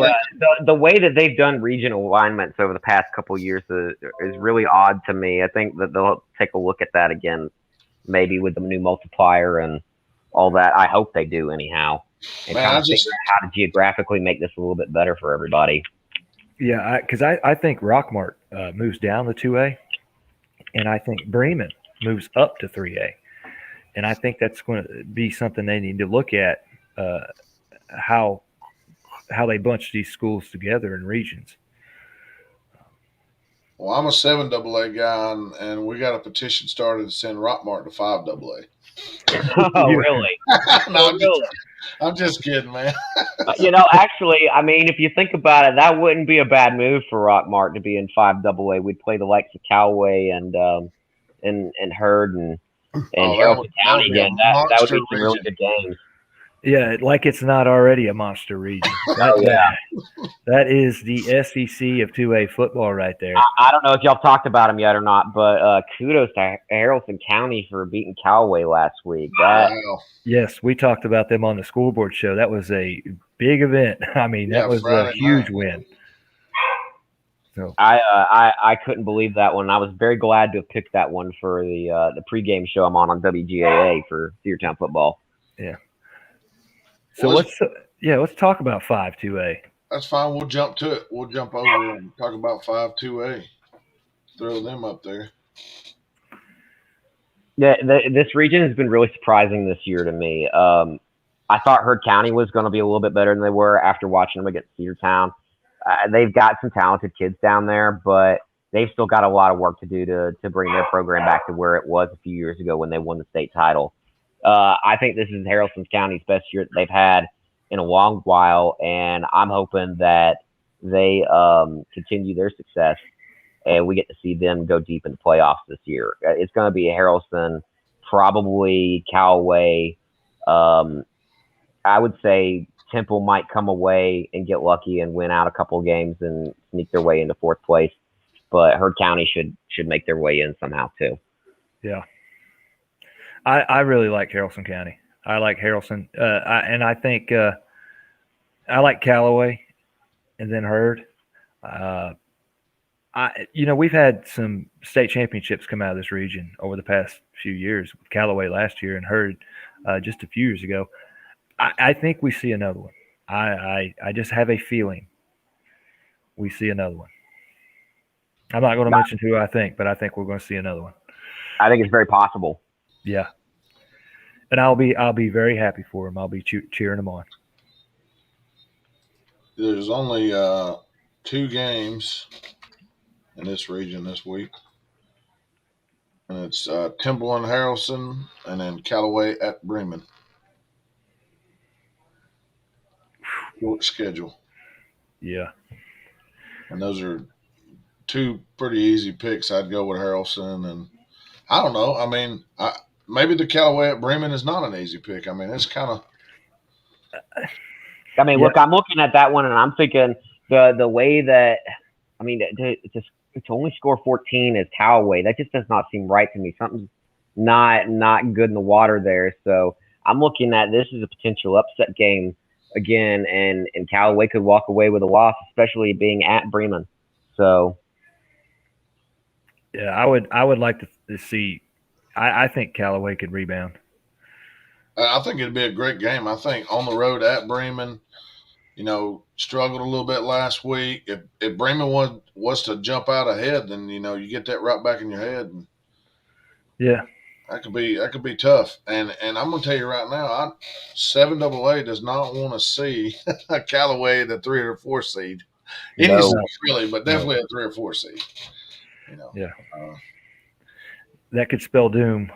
The way that they've done regional alignments over the past couple of years is really odd to me. I think that they'll take a look at that again, maybe with the new multiplier and all that. I hope they do anyhow, and kind of figure out how to geographically make this a little bit better for everybody. Yeah, because I think Rockmart moves down to 2A, and I think Bremen moves up to 3A. And I think that's going to be something they need to look at, how how they bunch these schools together in regions. Well, I'm a 7AA guy, and we got a petition started to send Rockmart to 5AA. Oh, You- really? No, Oh, really? I'm just kidding, man. Actually, I mean, if you think about it, that wouldn't be a bad move for Rockmart to be in 5AA. We'd play the likes of Callaway and Hurd and Oh, Haralson that County would be a again. That would monster be some really region. good games. Yeah, like it's not already a monster region. Oh, yeah. That is the SEC of 2A football right there. I don't know if y'all talked about them yet or not, but kudos to Haralson County for beating Callaway last week. Wow. Yes, we talked about them on the scoreboard show. That was a big event. I mean, that was Friday a huge night. win. So I couldn't believe that one. I was very glad to have picked that one for the pregame show I'm on WGAA for Cedartown football. yeah. So Well, let's talk about 5-2A. That's fine. We'll jump to it. We'll jump over and talk about 5-2A. Throw them up there. Yeah, this region has been really surprising this year to me. I thought Hurd County was going to be a little bit better than they were after watching them against Cedartown. They've got some talented kids down there, but they've still got a lot of work to do to bring their program back to where it was a few years ago when they won the state title. I think this is Haralson County's best year that they've had in a long while, and I'm hoping that they continue their success and we get to see them go deep in the playoffs this year. It's going to be Haralson, probably Callaway. I would say Temple might come away and get lucky and win out a couple of games and sneak their way into fourth place, but Hurd County should make their way in somehow too. Yeah. I really like Haralson County. I like Haralson. I think I like Callaway and then Hurd. We've had some state championships come out of this region over the past few years. With Callaway last year and Hurd just a few years ago. I think we see another one. I just have a feeling we see another one. I'm not going to mention who I think, but I think we're going to see another one. I think it's very possible. Yeah, and I'll be very happy for him. I'll be cheering him on. There's only 2 games in this region this week, and it's Temple and Haralson, and then Callaway at Bremen. Short schedule. Yeah, and those are 2 pretty easy picks. I'd go with Haralson, and I don't know. I mean, maybe the Callaway at Bremen is not an easy pick. I mean, it's kind of. I mean, look, I'm looking at that one, and I'm thinking the way that, I mean, to only score 14 is Callaway. That just does not seem right to me. Something's not good in the water there. So I'm looking at this as a potential upset game again, and Callaway could walk away with a loss, especially being at Bremen. So. Yeah, I would like to see. I think Callaway could rebound. I think it'd be a great game. I think on the road at Bremen, struggled a little bit last week. If Bremen was to jump out ahead, then you get that right back in your head. And yeah, that could be tough. And I'm gonna tell you right now, 7AA does not want to see Callaway the 3 or 4 seed. Any seed really, but definitely a 3 or 4 seed. Yeah. That could spell doom.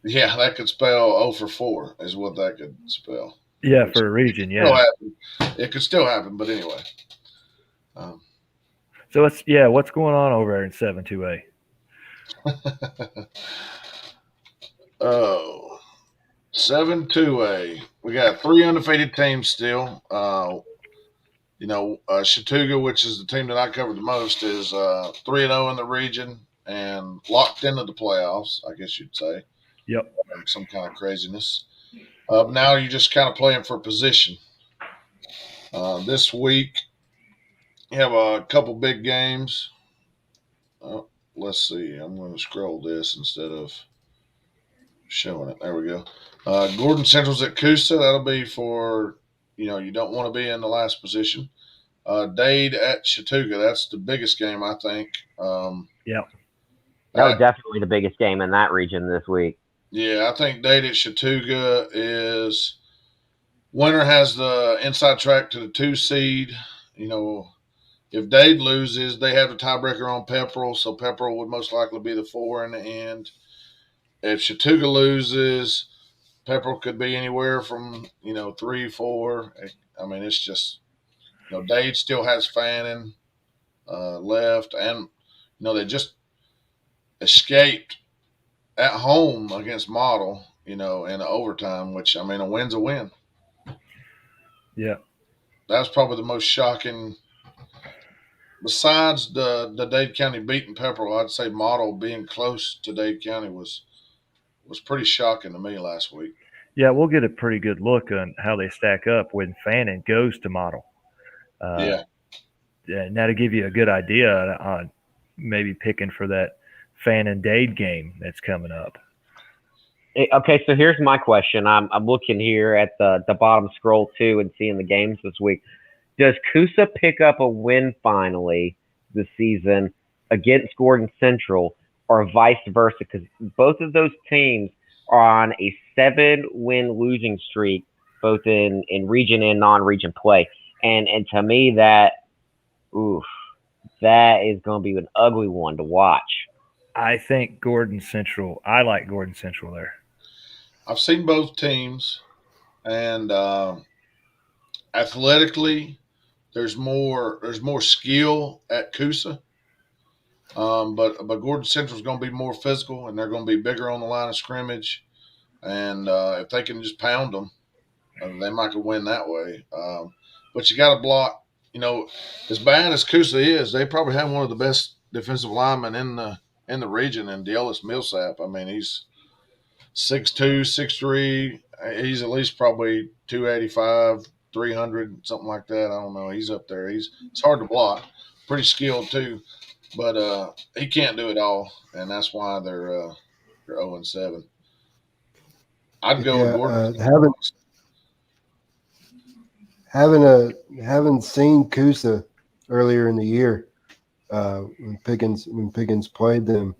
Yeah, that could spell 0 for 4 is what that could spell. Yeah, for a region, yeah. It could still happen, but anyway. So what's going on over there in 7-2A? Oh, 7-2A. We got 3 undefeated teams still. Chattooga, which is the team that I covered the most, is 3-0 in the region and locked into the playoffs, I guess you'd say. Yep. Some kind of craziness. Now you're just kind of playing for position. This week, you have a couple big games. Let's see. I'm going to scroll this instead of showing it. There we go. Gordon Central's at Coosa. That'll be for, you don't want to be in the last position. Dade at Chattooga. That's the biggest game, I think. Yep. That was definitely the biggest game in that region this week. Yeah, I think Dade at Chattooga is Winner has the inside track to the 2 seed. If Dade loses, they have the tiebreaker on Pepperell, so Pepperell would most likely be the 4 in the end. If Chattooga loses, Pepperell could be anywhere from 3, 4. I mean, it's just Dade still has Fannin left, and they just escaped at home against Model, in overtime. Which I mean, a win's a win. Yeah. That's probably the most shocking. Besides the Dade County beating Pepperell, I'd say Model being close to Dade County was pretty shocking to me last week. Yeah, we'll get a pretty good look on how they stack up when Fannin goes to Model. Yeah. Now to give you a good idea on maybe picking for that Fannin Dade game that's coming up. Okay, so here's my question. I'm looking here at the bottom scroll too and seeing the games this week. Does Coosa pick up a win finally this season against Gordon Central, or vice versa? Because both of those teams are on a 7-win losing streak, both in region and non-region play. And to me, that is going to be an ugly one to watch. I think Gordon Central. I like Gordon Central there. I've seen both teams, and athletically, there's more skill at Coosa. But Gordon Central's going to be more physical, and they're going to be bigger on the line of scrimmage. And if they can just pound them, they might could win that way. But you got to block. As bad as Coosa is, they probably have one of the best defensive linemen in the region, in Deolis Millsap. I mean, he's 6'2", 6'3". He's at least probably 285, 300, something like that. I don't know. He's up there. It's hard to block. Pretty skilled too, but he can't do it all, and that's why they're 0-7. I'd go with Gordon. Haven't seen Coosa earlier in the year when Pickens played them.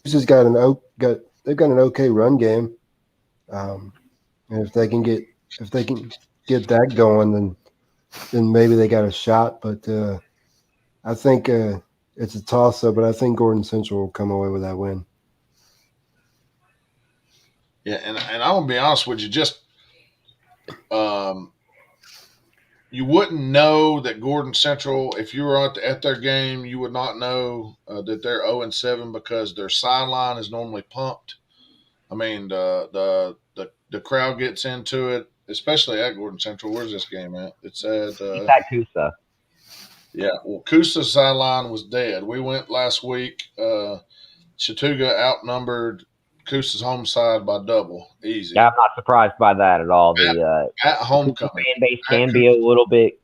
Coosa's got an okay run game, and if they can get that going, then maybe they got a shot. But I think it's a toss up. But I think Gordon Central will come away with that win. Yeah, and I'm gonna be honest with you, just you wouldn't know that Gordon Central, if you were at their game, you would not know that they're 0-7 because their sideline is normally pumped. I mean, the crowd gets into it, especially at Gordon Central. Where's this game at? It's at Coosa. Yeah, well, Coosa's sideline was dead. We went last week. Chattooga outnumbered Coosa's home side by double, easy. Yeah, I'm not surprised by that at all. At homecoming, fan base can be a little bit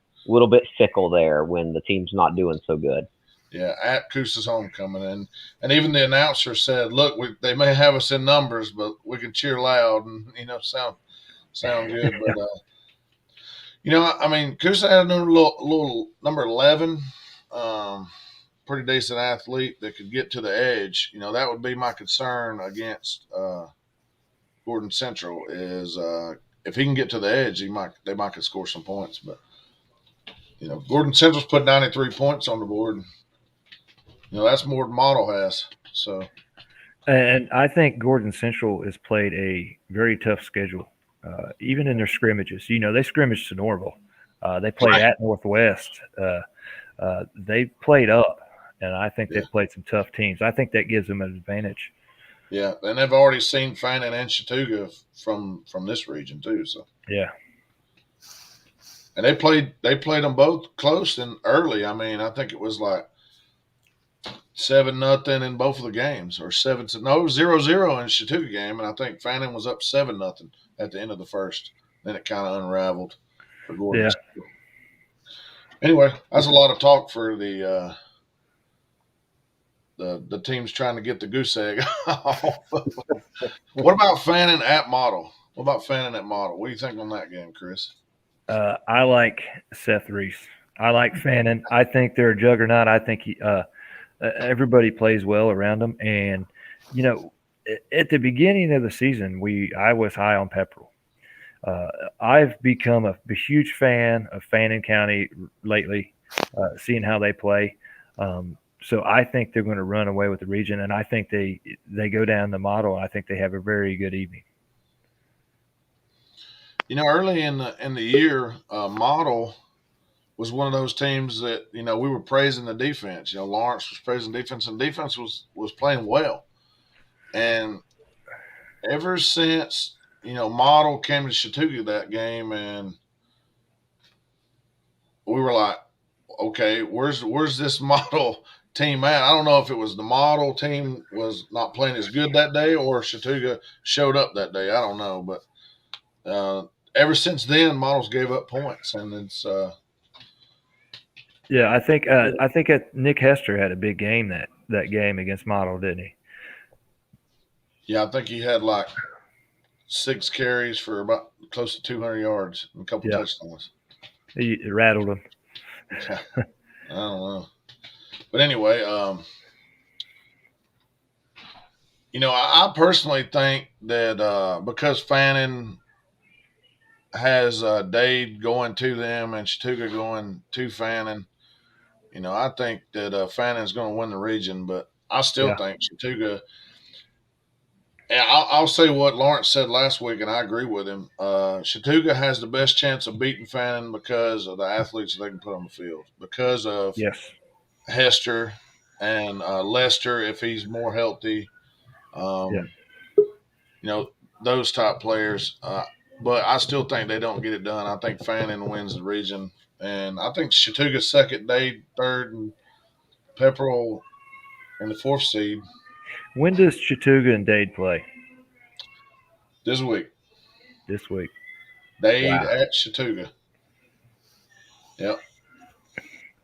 fickle there when the team's not doing so good. Yeah, at Coosa's homecoming, and even the announcer said, "Look, they may have us in numbers, but we can cheer loud and sound good." But I mean, Coosa had a little number 11. Pretty decent athlete that could get to the edge. That would be my concern against Gordon Central is if he can get to the edge, they might could score some points. But Gordon Central's put 93 points on the board. That's more than Model has. So, and I think Gordon Central has played a very tough schedule, even in their scrimmages. They scrimmaged to Norville. They played at Northwest. They played up. And I think they've played some tough teams. I think that gives them an advantage. Yeah, and they've already seen Fannin and Chattooga from this region too. So yeah, and they played them both close and early. I mean, I think it was like 7-0 in both of the games, or 0-0 in Chattooga game, and I think Fannin was up 7-0 at the end of the first. Then it kind of unraveled for Gordon. Yeah. Anyway, that's a lot of talk for the team's trying to get the goose egg off. What about Fannin at Model? What do you think on that game, Chris? I like Seth Reese. I like Fannin. I think they're a juggernaut. I think everybody plays well around them. And, at the beginning of the season, I was high on Pepperell. I've become a huge fan of Fannin County lately, seeing how they play. So I think they're going to run away with the region, and I think they go down the model. And I think they have a very good evening. Early in the year, Model was one of those teams that we were praising the defense. Lawrence was praising defense, and defense was playing well. And ever since Model came to Chattooga that game, and we were like, okay, where's this Model team at? I don't know if it was the Model team was not playing as good that day, or Chattooga showed up that day. I don't know, but ever since then, Models gave up points, and it's Yeah, I think Nick Hester had a big game that game against Model, didn't he? yeah, I think he had like 6 carries for about close to 200 yards and a couple Yeah, touchdowns. he rattled him. Yeah, I don't know, but anyway, I personally think that because Fannin has Dade going to them and Chattooga going to Fannin, I think that Fannin's going to win the region, but I still Yeah. think Chattooga. And I'll say what Lawrence said last week, and I agree with him. Chattooga has the best chance of beating Fannin because of the athletes they can put on the field, because of Yes. Hester and Lester if he's more healthy. Yeah. Those top players. But I still think they don't get it done. I think Fannin wins the region, and I think Chattooga's second, Dade third, and Pepperell in the fourth seed When does Chattooga and Dade play this week. this week? Dade Wow. at Chattooga. Yep.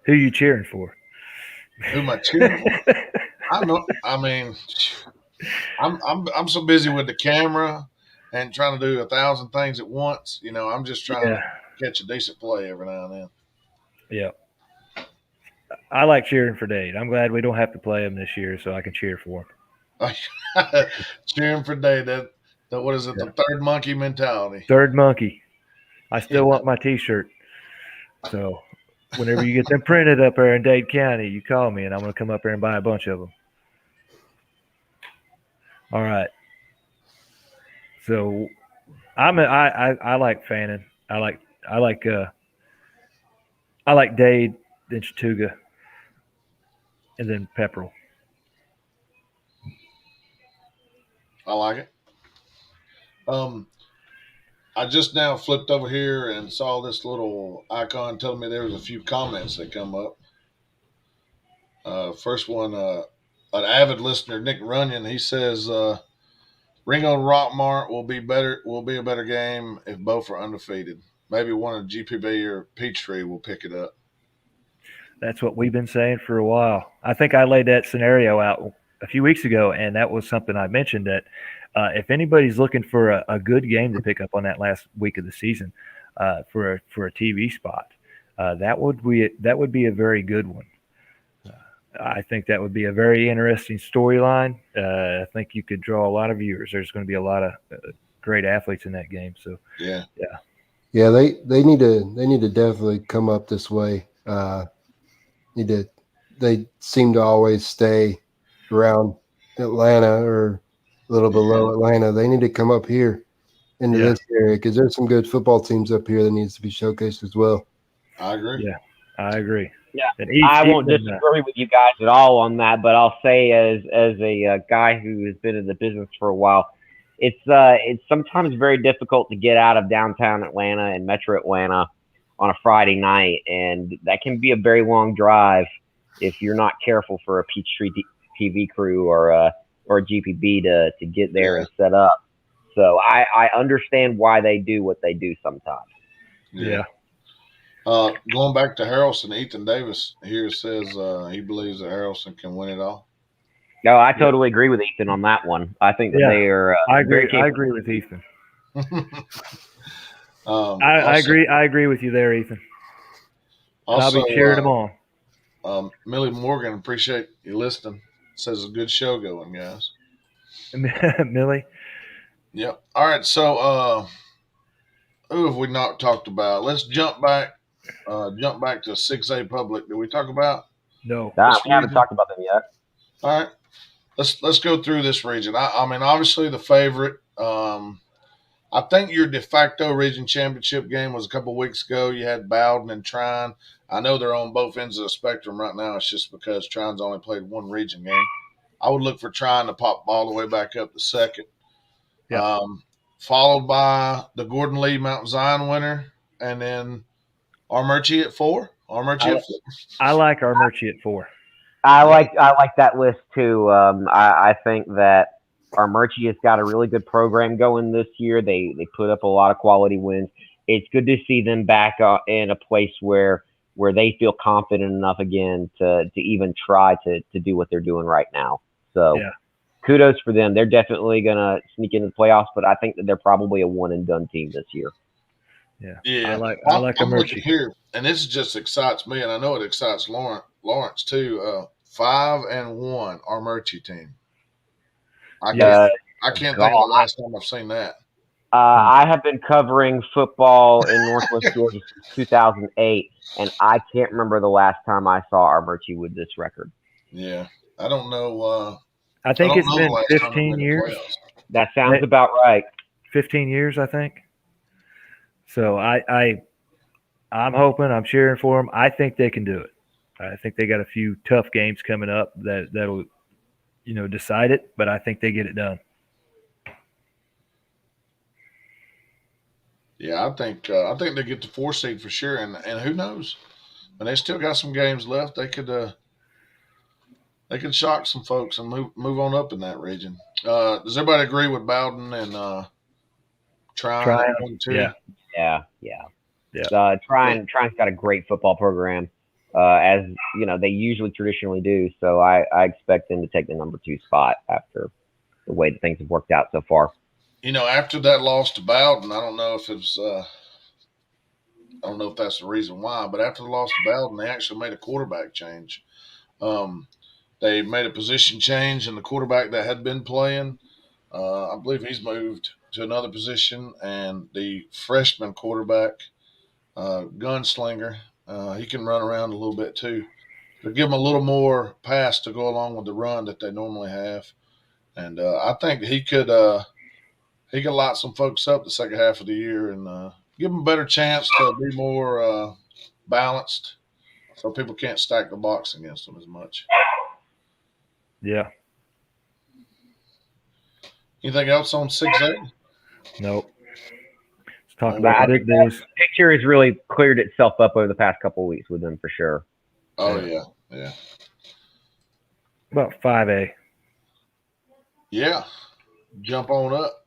Who you cheering for? Who am I cheering for? I know. I mean, I'm so busy with the camera and trying to do 1,000 things at once. I'm just trying Yeah. to catch a decent play every now and then. Yeah. I like cheering for Dade. I'm glad we don't have to play him this year, so I can cheer for him. Cheering for Dade. That what is it? Yeah. The third monkey mentality. Third monkey. I still Yeah. want my T-shirt. So whenever you get them printed up there in Dade County, you call me, and I'm going to come up there and buy a bunch of them. All right. So I like Fannin. I like Dade, then Chattooga, and then Pepperell. I like it. I just now flipped over here and saw this little icon telling me there was a few comments that come up. First one, an avid listener, Nick Runyon, he says, Ringo and Rockmart will be better. Will be a better game if both are undefeated. Maybe one of GPB or Peachtree will pick it up. That's what we've been saying for a while. I think I laid that scenario out a few weeks ago, and that was something I mentioned that if anybody's looking for a good game to pick up on that last week of the season for a TV spot, that would be a very good one. I think that would be a very interesting storyline. I think you could draw a lot of viewers. There's going to be a lot of great athletes in that game. So yeah. They need to definitely come up this way. They seem to always stay around Atlanta or a little below Atlanta. They need to come up here into this area because there's some good football teams up here that needs to be showcased as well. I agree. Yeah, I agree. Yeah, I won't disagree with you guys at all on that, but I'll say as a guy who has been in the business for a while, it's sometimes very difficult to get out of downtown Atlanta and Metro Atlanta on a Friday night, and that can be a very long drive if you're not careful for a Peachtree TV crew or a GPB to get there and set up. So I understand why they do what they do sometimes. Yeah. Going back to Harrelson, Ethan Davis here says he believes that Harrelson can win it all. No, I totally agree with Ethan on that one. I think that they are. I agree. I agree with Ethan. I agree with you there, Ethan. Also, I'll be cheering them on. Millie Morgan, appreciate you listening. Says a good show going, guys. Millie. Yep. All right. So who have we not talked about? Let's jump back. Jump back to 6A public. Did we talk about No. Nah, this we haven't region? talked about them yet. All right. Let's go through this region. I mean, obviously the favorite. I think your de facto region championship game was a couple weeks ago. You had Bowden and Trine. I know they're on both ends of the spectrum right now. It's just because Trine's only played one region game. I would look for Trine to pop all the way back up to second. Yeah. Followed by the Gordon Lee Mount Zion winner, and then Armurchie at 4. Armurchie at 4. I like Armurchie at 4. I like that list too. I think that Armurchie has got a really good program going this year. They put up a lot of quality wins. It's good to see them back in a place where they feel confident enough again to even try to do what they're doing right now. So Yeah. kudos for them. They're definitely gonna sneak into the playoffs, but I think that they're probably a one and done team this year. Yeah. I like I'm looking Armurchie. here, and this just excites me, and I know it excites Lawrence too. 5-1 Armurchie team. I can't think of the last time I've seen that. I have been covering football in Northwest Georgia since 2008, and I can't remember the last time I saw Armurchie with this record. Yeah, I don't know. I think I don't it's know been the last time they 15 made the years. playoffs. That sounds about right. 15 years, I think. So I'm hoping, I'm cheering for them. I think they can do it. I think they got a few tough games coming up that'll decide it, but I think they get it done. Yeah, I think they get the 4 seed for sure, and who knows? And they still got some games left. They could shock some folks and move on up in that region. Does everybody agree with Bowden and Tryon at 1-2? Yeah. Trine's got a great football program, as you know they usually traditionally do. So I expect them to take the number 2 spot after the way that things have worked out so far. After that loss to Bowden, I don't know if it's I don't know if that's the reason why, but after the loss to Bowden, they actually made a quarterback change. They made a position change in the quarterback that had been playing. I believe he's moved to another position, and the freshman quarterback, gunslinger, he can run around a little bit too. They give him a little more pass to go along with the run that they normally have, and I think he could light some folks up the second half of the year and give them a better chance to be more balanced, so people can't stack the box against them as much. Yeah. Anything else on 6A? Nope. Let's talk about the big boys. The picture has really cleared itself up over the past couple of weeks with them for sure. Oh yeah. About 5A. Yeah. Jump on up.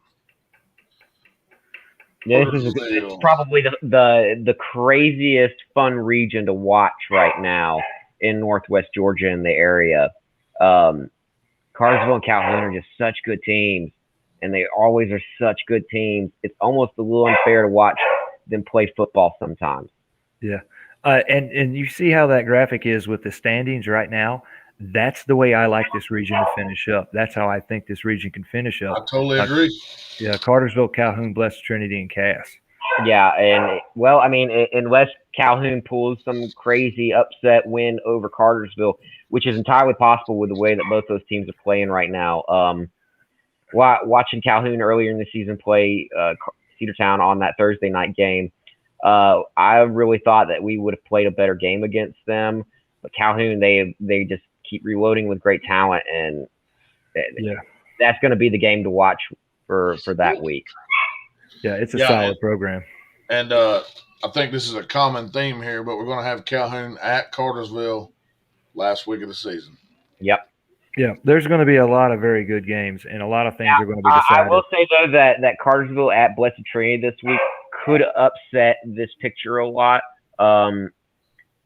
Yeah, it's probably the craziest fun region to watch right now in Northwest Georgia in the area. Cartersville and Calhoun are just such good teams, and they always are such good teams. It's almost a little unfair to watch them play football sometimes. Yeah. And you see how that graphic is with the standings right now? That's the way I like this region to finish up. That's how I think this region can finish up. I totally agree. Yeah, Cartersville, Calhoun, Blessed Trinity, and Cass. Yeah, and well, I mean, unless Calhoun pulls some crazy upset win over Cartersville, which is entirely possible with the way that both those teams are playing right now. Watching Calhoun earlier in the season play Cedartown on that Thursday night game, I really thought that we would have played a better game against them. But Calhoun, they just keep reloading with great talent, and that's going to be the game to watch for that week. Yeah, it's a solid program. And I think this is a common theme here, but we're going to have Calhoun at Cartersville last week of the season. Yep. Yeah, there's going to be a lot of very good games, and a lot of things are going to be decided. I will say, though, that Cartersville at Blessed Trinity this week could upset this picture a lot.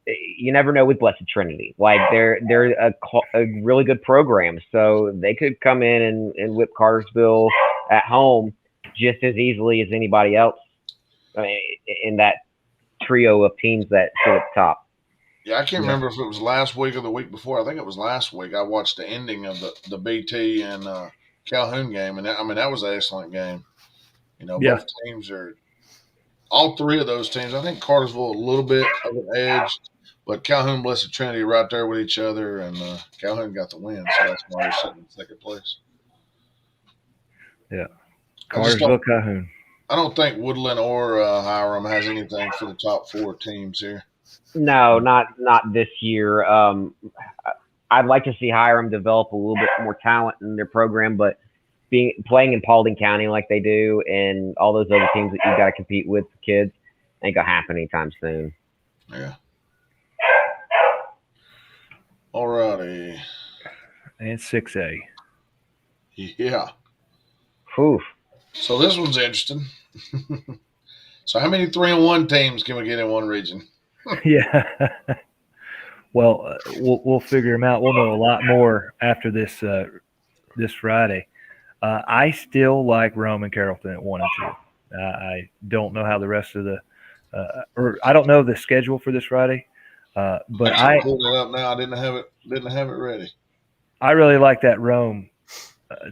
You never know with Blessed Trinity. Like, they're a really good program, so they could come in and whip Cartersville at home just as easily as anybody else in that trio of teams that sit at the top. Yeah, I can't remember if it was last week or the week before. I think it was last week. I watched the ending of the BT and Calhoun game, and that was an excellent game. Both teams are all three of those teams. I think Cartersville a little bit of an edge, but Calhoun, Blessed Trinity, right there with each other, and Calhoun got the win, so that's why they're sitting in second place. Yeah. I just Cartersville, Calhoun. I don't think Woodland or Hiram has anything for the top four teams here. No, not this year. I'd like to see Hiram develop a little bit more talent in their program, but playing in Paulding County like they do, and all those other teams that you got to compete with, kids, ain't gonna happen anytime soon. Yeah. Alrighty. And 6A. Yeah. Oof. So this one's interesting. So how many 3-1 teams can we get in one region? Yeah. Well, we'll figure them out. We'll know a lot more after this this Friday. I still like Rome and Carrollton at 1 and 2. I don't know how the rest of the or I don't know the schedule for this Friday, but I'm pulling it up now. I didn't have it ready. I really like that Rome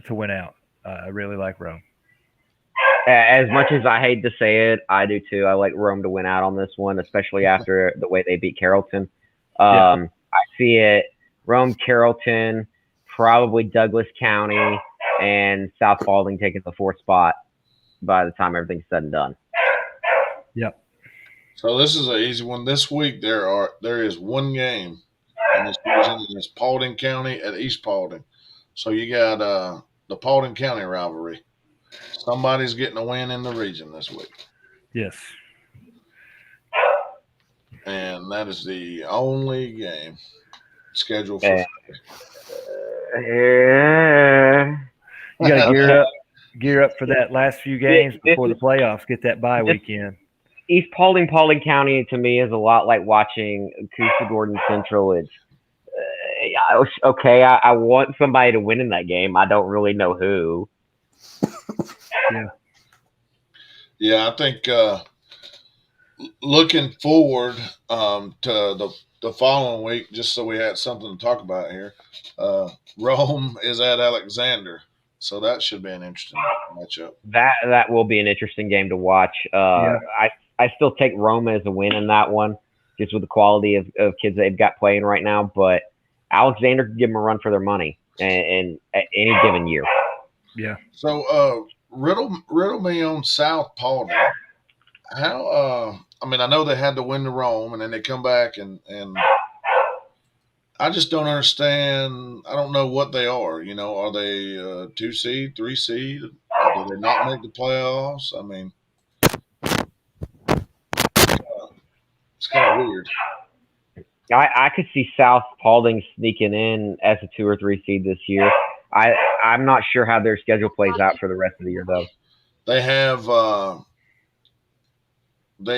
to win out. I really like Rome. As much as I hate to say it, I do too. I like Rome to win out on this one, especially after the way they beat Carrollton. I see it Rome, Carrollton, probably Douglas County, and South Paulding taking the 4th spot by the time everything's said and done. Yep. So this is an easy one. This week there is one game in this region, and it's Paulding County at East Paulding. So you got the Paulding County rivalry. Somebody's getting a win in the region this week. Yes. And that is the only game scheduled for You got to gear up for that last few games before the playoffs. Get that bye weekend. East Paulding County to me is a lot like watching Coosa Gordon Central. It's okay. I want somebody to win in that game. I don't really know who. Yeah. I think looking forward to the following week, just so we had something to talk about here. Rome is at Alexander, so that should be an interesting matchup. That will be an interesting game to watch. I still take Rome as a win in that one, just with the quality of kids they've got playing right now. But Alexander can give them a run for their money, and at any given year. Yeah. So riddle me on South Paulding. How? I mean, I know they had to win to Rome, and then they come back and I just don't understand. I don't know what they are. You know, are they 2 seed, 3 seed? Do they not make the playoffs? I mean, it's kind of weird. I could see South Paulding sneaking in as a 2 or 3 seed this year. I'm not sure how their schedule plays out for the rest of the year, though. They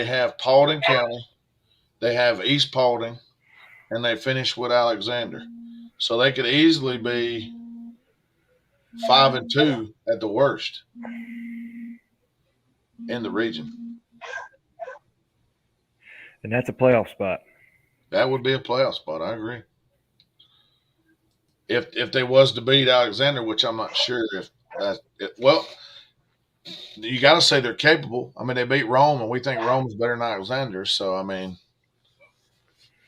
have Paulding County, they have East Paulding, and they finish with Alexander. So they could easily be 5 and 2 at the worst in the region. And that's a playoff spot. That would be a playoff spot. I agree. If they was to beat Alexander, which I'm not sure if that well, you got to say they're capable. I mean, they beat Rome, and we think Rome's better than Alexander. So I mean,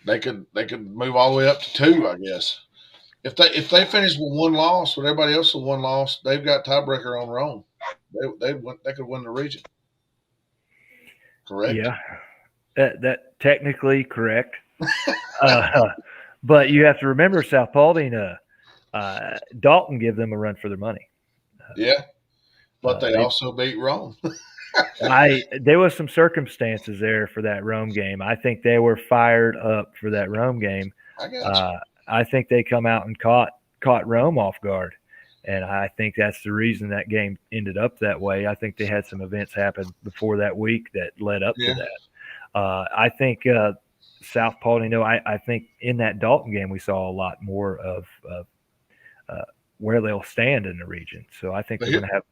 they could move all the way up to 2, I guess. If they finish with 1 loss, with everybody else with 1 loss, they've got tiebreaker on Rome. They could win the region. Correct? Yeah, that technically correct. But you have to remember South Paulding, Dalton give them a run for their money. Yeah, but they also beat Rome. There was some circumstances there for that Rome game. I think they were fired up for that Rome game. I got you. I think they come out and caught Rome off guard, and I think that's the reason that game ended up that way. I think they had some events happen before that week that led up to that. I think South Paulding. I think in that Dalton game we saw a lot more of where they'll stand in the region. So I think they're going to have.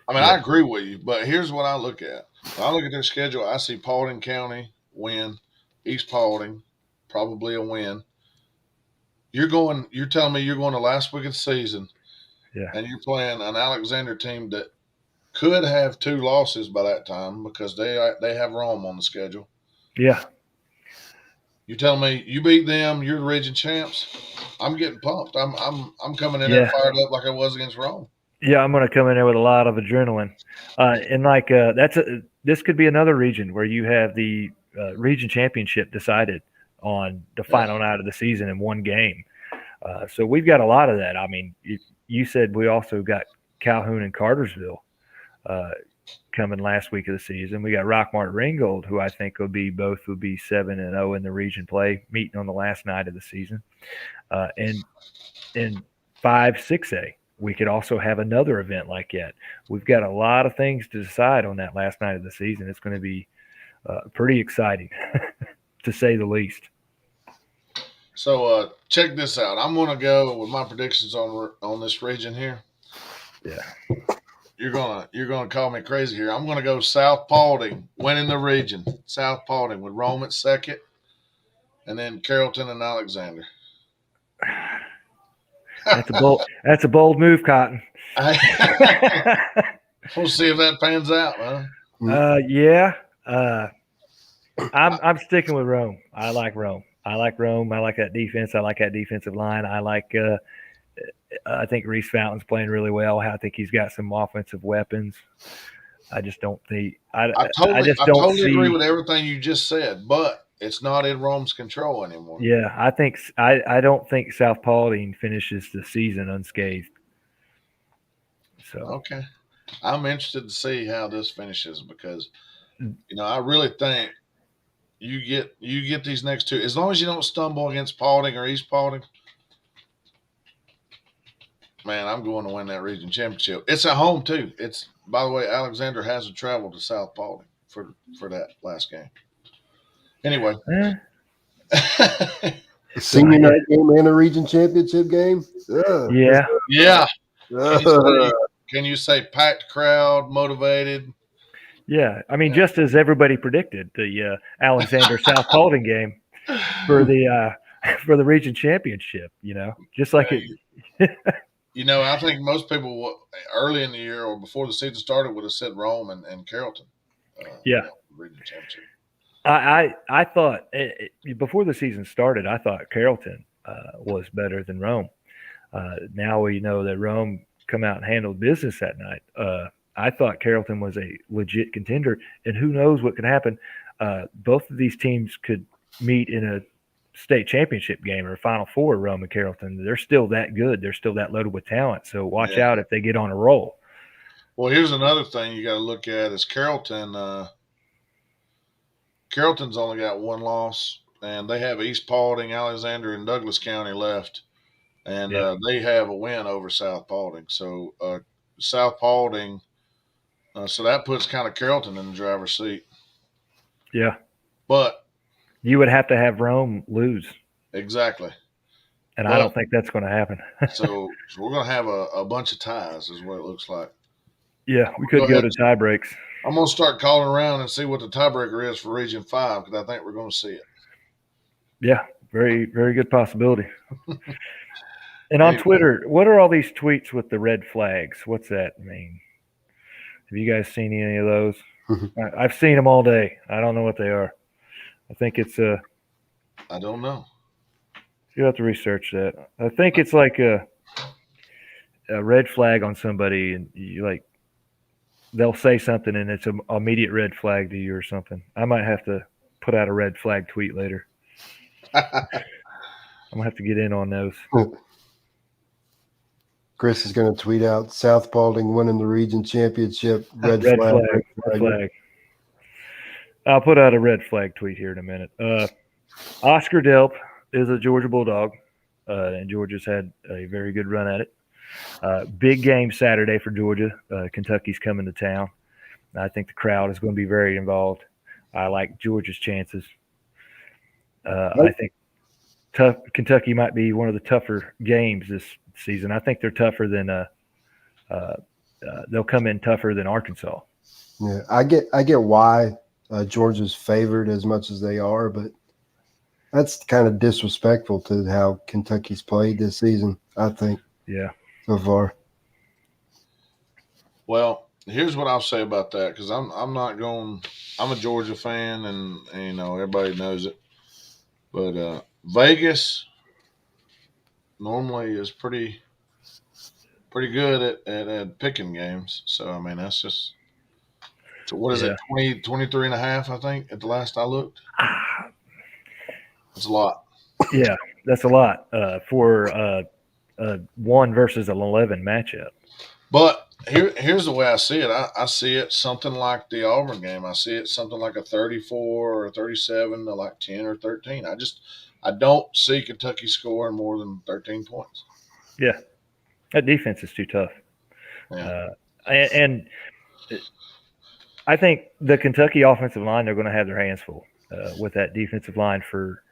I mean, I agree with you, but here's what I look at. When I look at their schedule, I see Paulding County win, East Paulding probably a win. You're telling me you're going to last week of the season, and you're playing an Alexander team that could have 2 losses by that time because they have Rome on the schedule. Yeah. You tell me you beat them, you're the region champs. I'm getting pumped. I'm coming in there Yeah. fired up like I was against Rome. Yeah, I'm going to come in there with a lot of adrenaline, and like this could be another region where you have the region championship decided on the final night of the season in one game. So we've got a lot of that. I mean, you said we also got Calhoun and Cartersville coming last week of the season. We got Rockmart Ringgold, who I think would be 7-0 in the region play, meeting on the last night of the season, and in 5-6A. We could also have another event like that. We've got a lot of things to decide on that last night of the season. It's going to be pretty exciting, to say the least. So check this out. I'm going to go with my predictions on this region here. Yeah. You're gonna call me crazy here. I'm gonna go South Paulding winning the region. South Paulding with Rome at second, and then Carrollton and Alexander. That's a bold move, Cotton. We'll see if that pans out, huh? Yeah. I'm sticking with Rome. I like Rome. I like that defense. I like that defensive line. I think Reese Fountain's playing really well. I think he's got some offensive weapons. I just don't think I totally agree with everything you just said, but it's not in Rome's control anymore. Yeah, I don't think South Paulding finishes the season unscathed. So okay, I'm interested to see how this finishes because I really think you get these next two as long as you don't stumble against Paulding or East Paulding. Man, I'm going to win that region championship. It's at home too. It's by the way, Alexander has to travel to South Paulding for that last game. Anyway, a senior night game and a region championship game. Yeah. Can you say packed crowd, motivated? Yeah, I mean, just as everybody predicted, the Alexander South Paulding game for the region championship. Just like it. I think most people early in the year or before the season started would have said Rome and Carrollton. Region championship. I thought before the season started, I thought Carrollton was better than Rome. Now we know that Rome come out and handled business that night. I thought Carrollton was a legit contender, and who knows what could happen. Both of these teams could meet in a state championship game or Final Four. Rome and Carrollton, they're still that good. They're still that loaded with talent. So watch out if they get on a roll. Well, here's another thing you got to look at is Carrollton. Carrollton's only got one loss, and they have East Paulding, Alexander, and Douglas County left, and they have a win over South Paulding. So South Paulding, so that puts kind of Carrollton in the driver's seat. Yeah, but you would have to have Rome lose. Exactly. And I don't think that's going to happen. so we're going to have a bunch of ties is what it looks like. Yeah, we could go to tie breaks. I'm going to start calling around and see what the tiebreaker is for Region 5 because I think we're going to see it. Yeah, very, very good possibility. And on Twitter, what are all these tweets with the red flags? What's that mean? Have you guys seen any of those? I've seen them all day. I don't know what they are. I think it's I don't know. You have to research that. I think it's like a red flag on somebody, and they'll say something, and it's an immediate red flag to you or something. I might have to put out a red flag tweet later. I'm gonna have to get in on those. Chris is going to tweet out South Paulding winning the region championship. Red flag. I'll put out a red flag tweet here in a minute. Oscar Delp is a Georgia Bulldog, and Georgia's had a very good run at it. Big game Saturday for Georgia. Kentucky's coming to town. I think the crowd is going to be very involved. I like Georgia's chances. I think Kentucky might be one of the tougher games this season. I think they're tougher than they'll come in tougher than Arkansas. Yeah, I get why Georgia's favored as much as they are, but that's kind of disrespectful to how Kentucky's played this season, I think. Yeah. So far. Well, here's what I'll say about that because I'm not going. I'm a Georgia fan, and everybody knows it. But Vegas normally is pretty good at picking games. So I mean that's just so what is Yeah. it 23 and a half, I think at the last I looked. That's a lot. Yeah, that's a lot for a 1 versus an 11 matchup. But here's the way I see it. I see it something like the Auburn game. I see it something like a 34 or 37 to like 10 or 13. I don't see Kentucky scoring more than 13 points. Yeah, that defense is too tough. Yeah. And I think the Kentucky offensive line, they're going to have their hands full with that defensive line for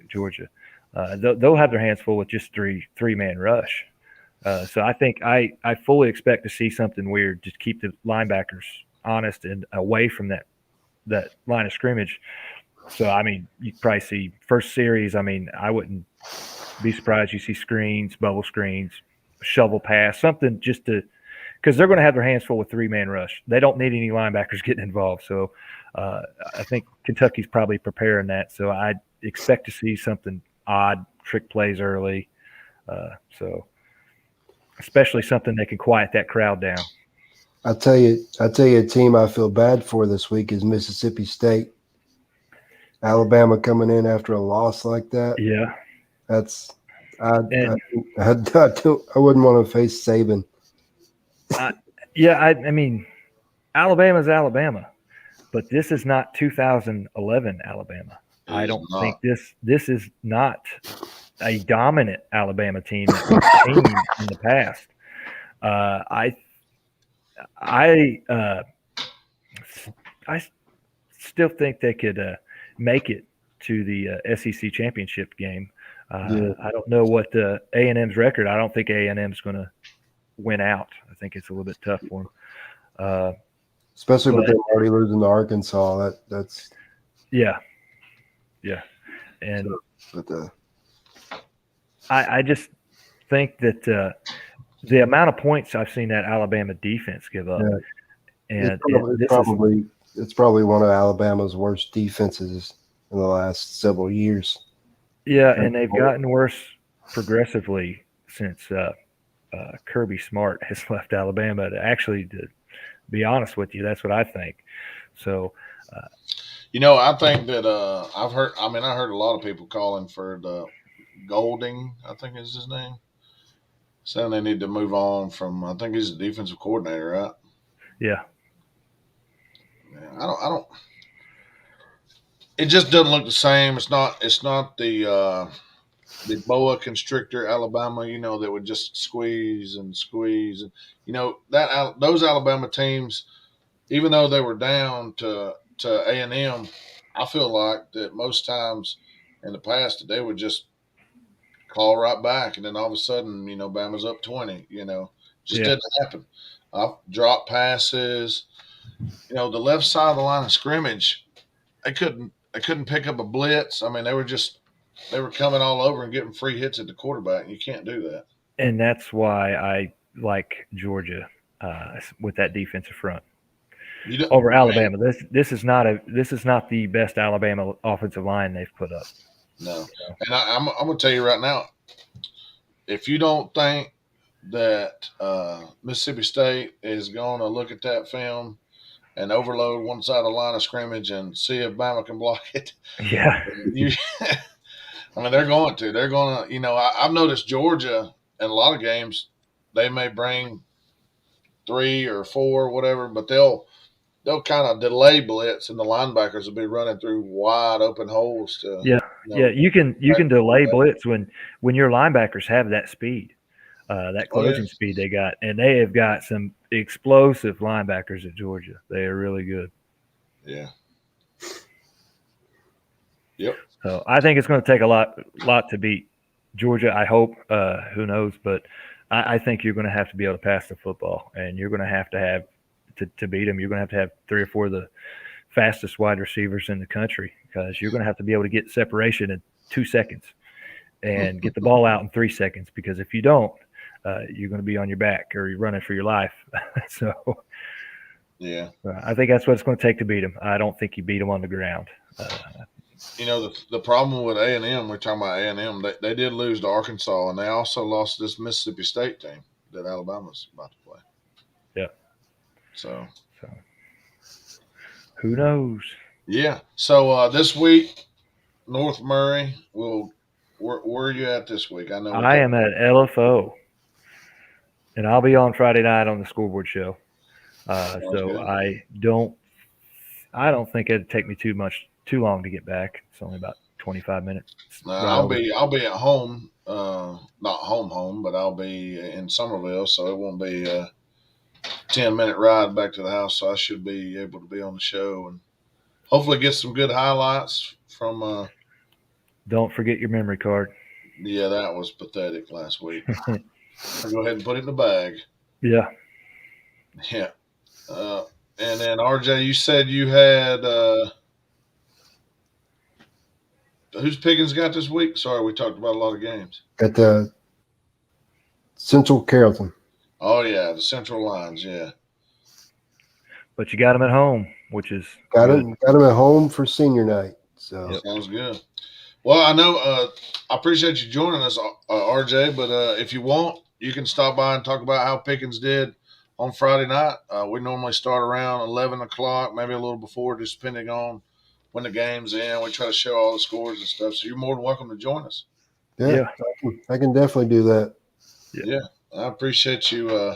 Georgia. They'll have their hands full with just three-man rush. So I think I fully expect to see something weird. Just keep the linebackers honest and away from that line of scrimmage. So I mean, you probably see first series. I mean, I wouldn't be surprised you see screens, bubble screens, shovel pass, something just to because they're going to have their hands full with three-man rush. They don't need any linebackers getting involved. So I think Kentucky's probably preparing that. So I expect to see something odd, trick plays early. So especially something that can quiet that crowd down. I tell you, a team I feel bad for this week is Mississippi State. Alabama coming in after a loss like that. Yeah, that's I wouldn't want to face Saban. I mean, Alabama's Alabama, but this is not 2011 Alabama. I don't think this is not a dominant Alabama team that we've seen in the past. I still think they could make it to the SEC championship game. I don't know what the A&M's record. I don't think A&M's going to win out. I think it's a little bit tough for them. Especially with them already losing to Arkansas. That's yeah. And I just think that the amount of points I've seen that Alabama defense give up, and it's probably one of Alabama's worst defenses in the last several years. Yeah, and they've gotten worse progressively since Kirby Smart has left Alabama. To be honest with you, that's what I think. So, I think that I heard a lot of people calling for the Golding, I think is his name, saying they need to move on from. I think he's the defensive coordinator, right? Yeah. I don't. It just doesn't look the same. It's not the boa constrictor Alabama, that would just squeeze and squeeze, and those Alabama teams, even though they were down to A&M, I feel like that most times in the past that they would just call right back, and then all of a sudden, Bama's up 20. Just didn't happen. Drop passes, the left side of the line of scrimmage, they couldn't pick up a blitz. I mean, they were coming all over and getting free hits at the quarterback, and you can't do that. And that's why I like Georgia with that defensive front over Alabama. This is not the best Alabama offensive line they've put up. No, and I'm going to tell you right now, if you don't think that Mississippi State is going to look at that film and overload one side of the line of scrimmage and see if Bama can block it, yeah, I mean, they're going to. They're going to. I've noticed Georgia in a lot of games, they may bring 3 or 4, whatever, but they'll kind of delay blitz, and the linebackers will be running through wide open holes. You can delay blitz when your linebackers have that speed, that closing speed they got, and they have got some explosive linebackers at Georgia. They are really good. Yeah. Yep. So I think it's going to take a lot to beat Georgia. I hope. Who knows? But I think you're going to have to be able to pass the football, and you're going to have to beat them. You're going to have 3 or 4 of the fastest wide receivers in the country because you're going to have to be able to get separation in 2 seconds and get the ball out in 3 seconds. Because if you don't, you're going to be on your back or you're running for your life. So Yeah. I think that's what it's going to take to beat them. I don't think you beat them on the ground. The problem with A&M, we're talking about A&M, they did lose to Arkansas, and they also lost this Mississippi State team that Alabama's about to play. Yeah. So who knows? Yeah. So this week, North Murray where are you at this week? I know I am at LFO, and I'll be on Friday night on the scoreboard show. So good. I don't think it'd take me too long to get back. It's only about 25 minutes. I'll be at home, not home, but I'll be in Somerville, so it won't be a 10-minute ride back to the house. So I should be able to be on the show and hopefully get some good highlights from. Don't forget your memory card. Yeah, that was pathetic last week. I'll go ahead and put it in the bag. Yeah. Yeah. And then RJ, you said you had who's Pickens got this week? Sorry, we talked about a lot of games. Got the Central Carrollton. Oh yeah, the Central Lines, yeah. But you got them at home, which is got him at home for senior night. So sounds good. Well, I know I appreciate you joining us, RJ. But if you want, you can stop by and talk about how Pickens did on Friday night. We normally start around 11 o'clock, maybe a little before, just depending on when the game's in. We try to show all the scores and stuff. So you're more than welcome to join us. Yeah. I can definitely do that. Yeah, I appreciate you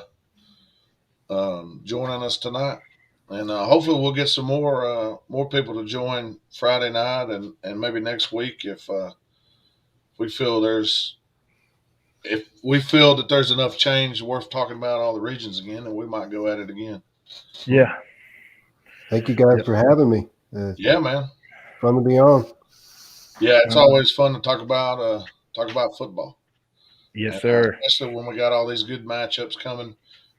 joining us tonight. And hopefully we'll get some more people to join Friday night and maybe next week if we feel that there's enough change worth talking about all the regions again, and we might go at it again. Yeah. Thank you guys for having me. Yeah, man. Fun to be on. Yeah, it's always fun to talk about football. Yes, sir. Especially when we got all these good matchups coming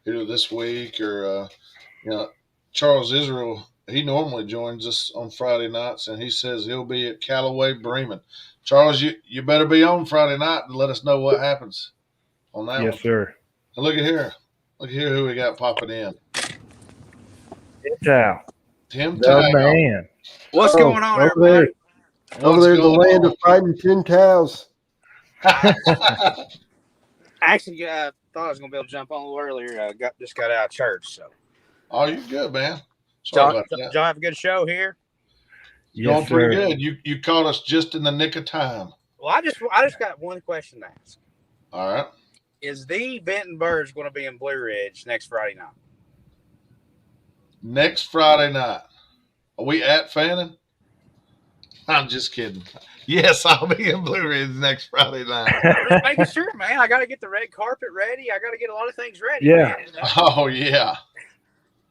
either this week or Charles Israel, he normally joins us on Friday nights, and he says he'll be at Callaway Bremen. Charles, you better be on Friday night and let us know what happens on that one. Yes, sir. And look at here. Look at here who we got popping in. Tim Tao. Man. What's going on, everybody? Over there, the land of fighting 10 towels. Actually, thought I was going to be able to jump on a little earlier. Just got out of church, so. Oh, you're good, man. Y'all have a good show here. Going pretty good. You caught us just in the nick of time. Well, I just got one question to ask. All right. Is the Benton Birds going to be in Blue Ridge next Friday night? Next Friday night. Are we at Fannin? I'm just kidding. Yes, I'll be in Blue Ridge next Friday night. Just making sure, man. I got to get the red carpet ready. I got to get a lot of things ready. Yeah. Man. Oh, yeah.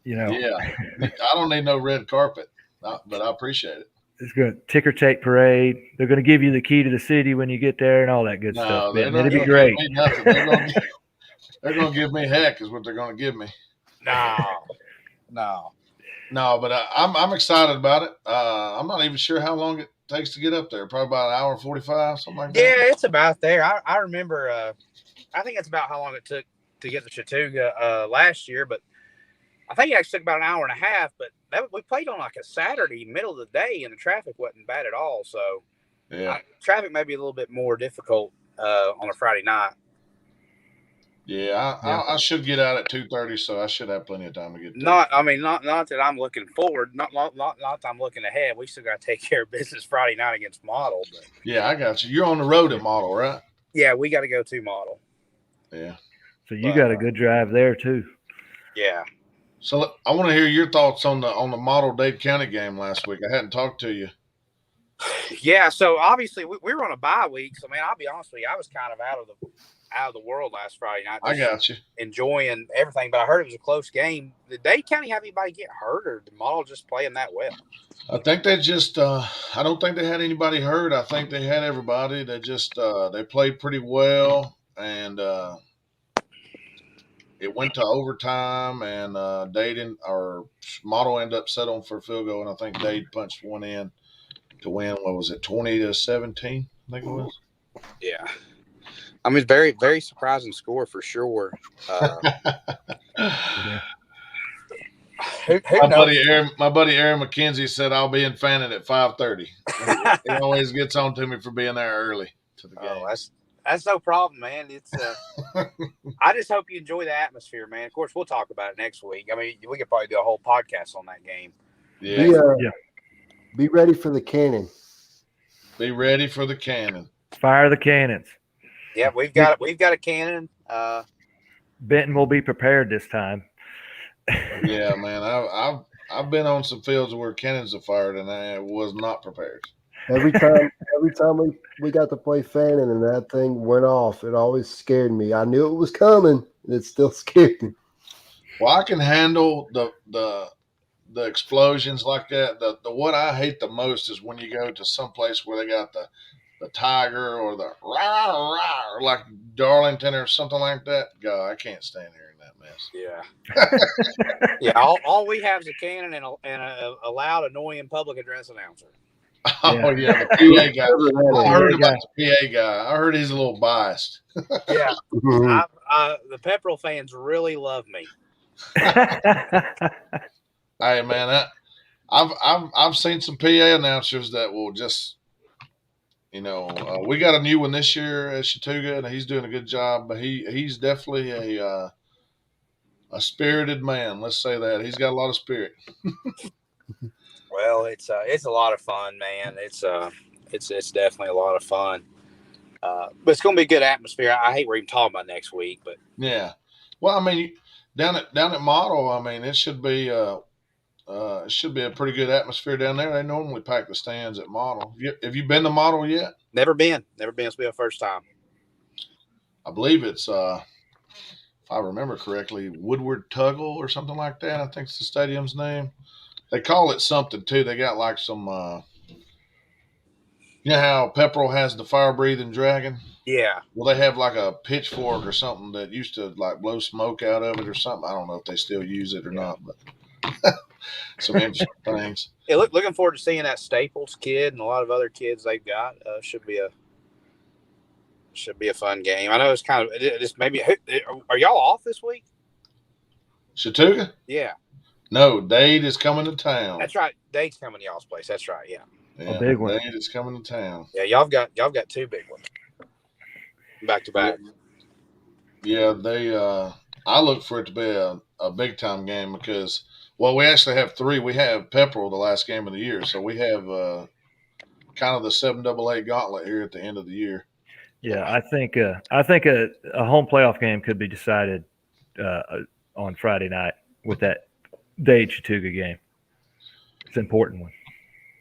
Yeah. I don't need no red carpet, but I appreciate it. It's going to ticker tape parade. They're going to give you the key to the city when you get there and all that good stuff. It'll be great. They're going to give me heck is what they're going to give me. No. But I'm excited about it. I'm not even sure how long it takes to get up there. Probably about an hour 45, something like that. Yeah, it's about there. I remember. I think it's about how long it took to get to Chattooga last year, but I think it actually took about an hour and a half. But we played on like a Saturday, middle of the day, and the traffic wasn't bad at all. So traffic may be a little bit more difficult on a Friday night. Yeah, I should get out at 2:30, so I should have plenty of time to get there. Not that I'm looking forward. Not that I'm looking ahead. We still got to take care of business Friday night against Model. But. Yeah, I got you. You're on the road at Model, right? Yeah, we got to go to Model. Yeah. So you got a good drive there too. Yeah. So I want to hear your thoughts on the Model Dade County game last week. I hadn't talked to you. Yeah, so obviously we were on a bye week. So man, I'll be honest with you, I was kind of out of the world last Friday night. I got you. Enjoying everything, but I heard it was a close game. Did Dade County have anybody get hurt, or did Model just playing that well? I think they just I don't think they had anybody hurt. I think they had everybody. They just they played pretty well, and it went to overtime, and Model ended up settling for a field goal, and I think Dade punched one in to win. What was it, 20-17? I think it was. Yeah. I mean, very, very surprising score for sure. Yeah. Who knows? My buddy Aaron McKenzie said I'll be in Fannin at 5:30. He always gets on to me for being there early to the Oh, games. that's no problem, man. It's I just hope you enjoy the atmosphere, man. Of course, we'll talk about it next week. I mean, we could probably do a whole podcast on that game. Yeah. Be ready for the cannon. Be ready for the cannon. Fire the cannons. Yeah, we've got a cannon. Benton will be prepared this time. Yeah, man. I've been on some fields where cannons are fired, and I was not prepared. Every time we got to play Fannin and that thing went off, it always scared me. I knew it was coming, and it still scared me. Well, I can handle the explosions like that. The what I hate the most is when you go to some place where they got the tiger or the rah, rah, or like Darlington or something like that. God, I can't stand hearing that mess. Yeah, yeah. All we have is a cannon and a loud, annoying public address announcer. Oh yeah, the PA guy. I heard about guy. the PA guy. I heard he's a little biased. Yeah, Mhm. the Pepperell fans really love me. Hey man, I've seen some PA announcers that will just, we got a new one this year at Chattooga, and he's doing a good job. But he's definitely a spirited man. Let's say that he's got a lot of spirit. Well, it's a lot of fun, man. It's definitely a lot of fun. But it's going to be a good atmosphere. I hate we're even talking about next week, but Yeah. Well, I mean, down at Model, I mean, it should be a pretty good atmosphere down there. They normally pack the stands at Model. Have you been to Model yet? never been. This will be our first time. I believe it's if I remember correctly, Woodward Tuggle or something like that. I think it's the stadium's name. They call it something too. They got like some, you know how Pepperell has the fire breathing dragon? Yeah. Well, they have like a pitchfork or something that used to like blow smoke out of it or something. I don't know if they still use it or not, but some interesting things. Yeah, looking forward to seeing that Staples kid and a lot of other kids they've got. Should be a fun game. I know it's kind of just maybe. Are y'all off this week? Chattooga? Yeah, No, Dade is coming to town. that's right. Date's coming to y'all's place. That's right. Yeah, Yeah, big one. Dade is coming to town. yeah. Y'all got two big ones back to back. Yeah, they. I look for it to be a big time game because, well, we actually have three. We have Pepperell the last game of the year, so we have kind of the 7AA gauntlet here at the end of the year. Yeah, I think a home playoff game could be decided on Friday night with that Dade Chattooga game. It's an important one.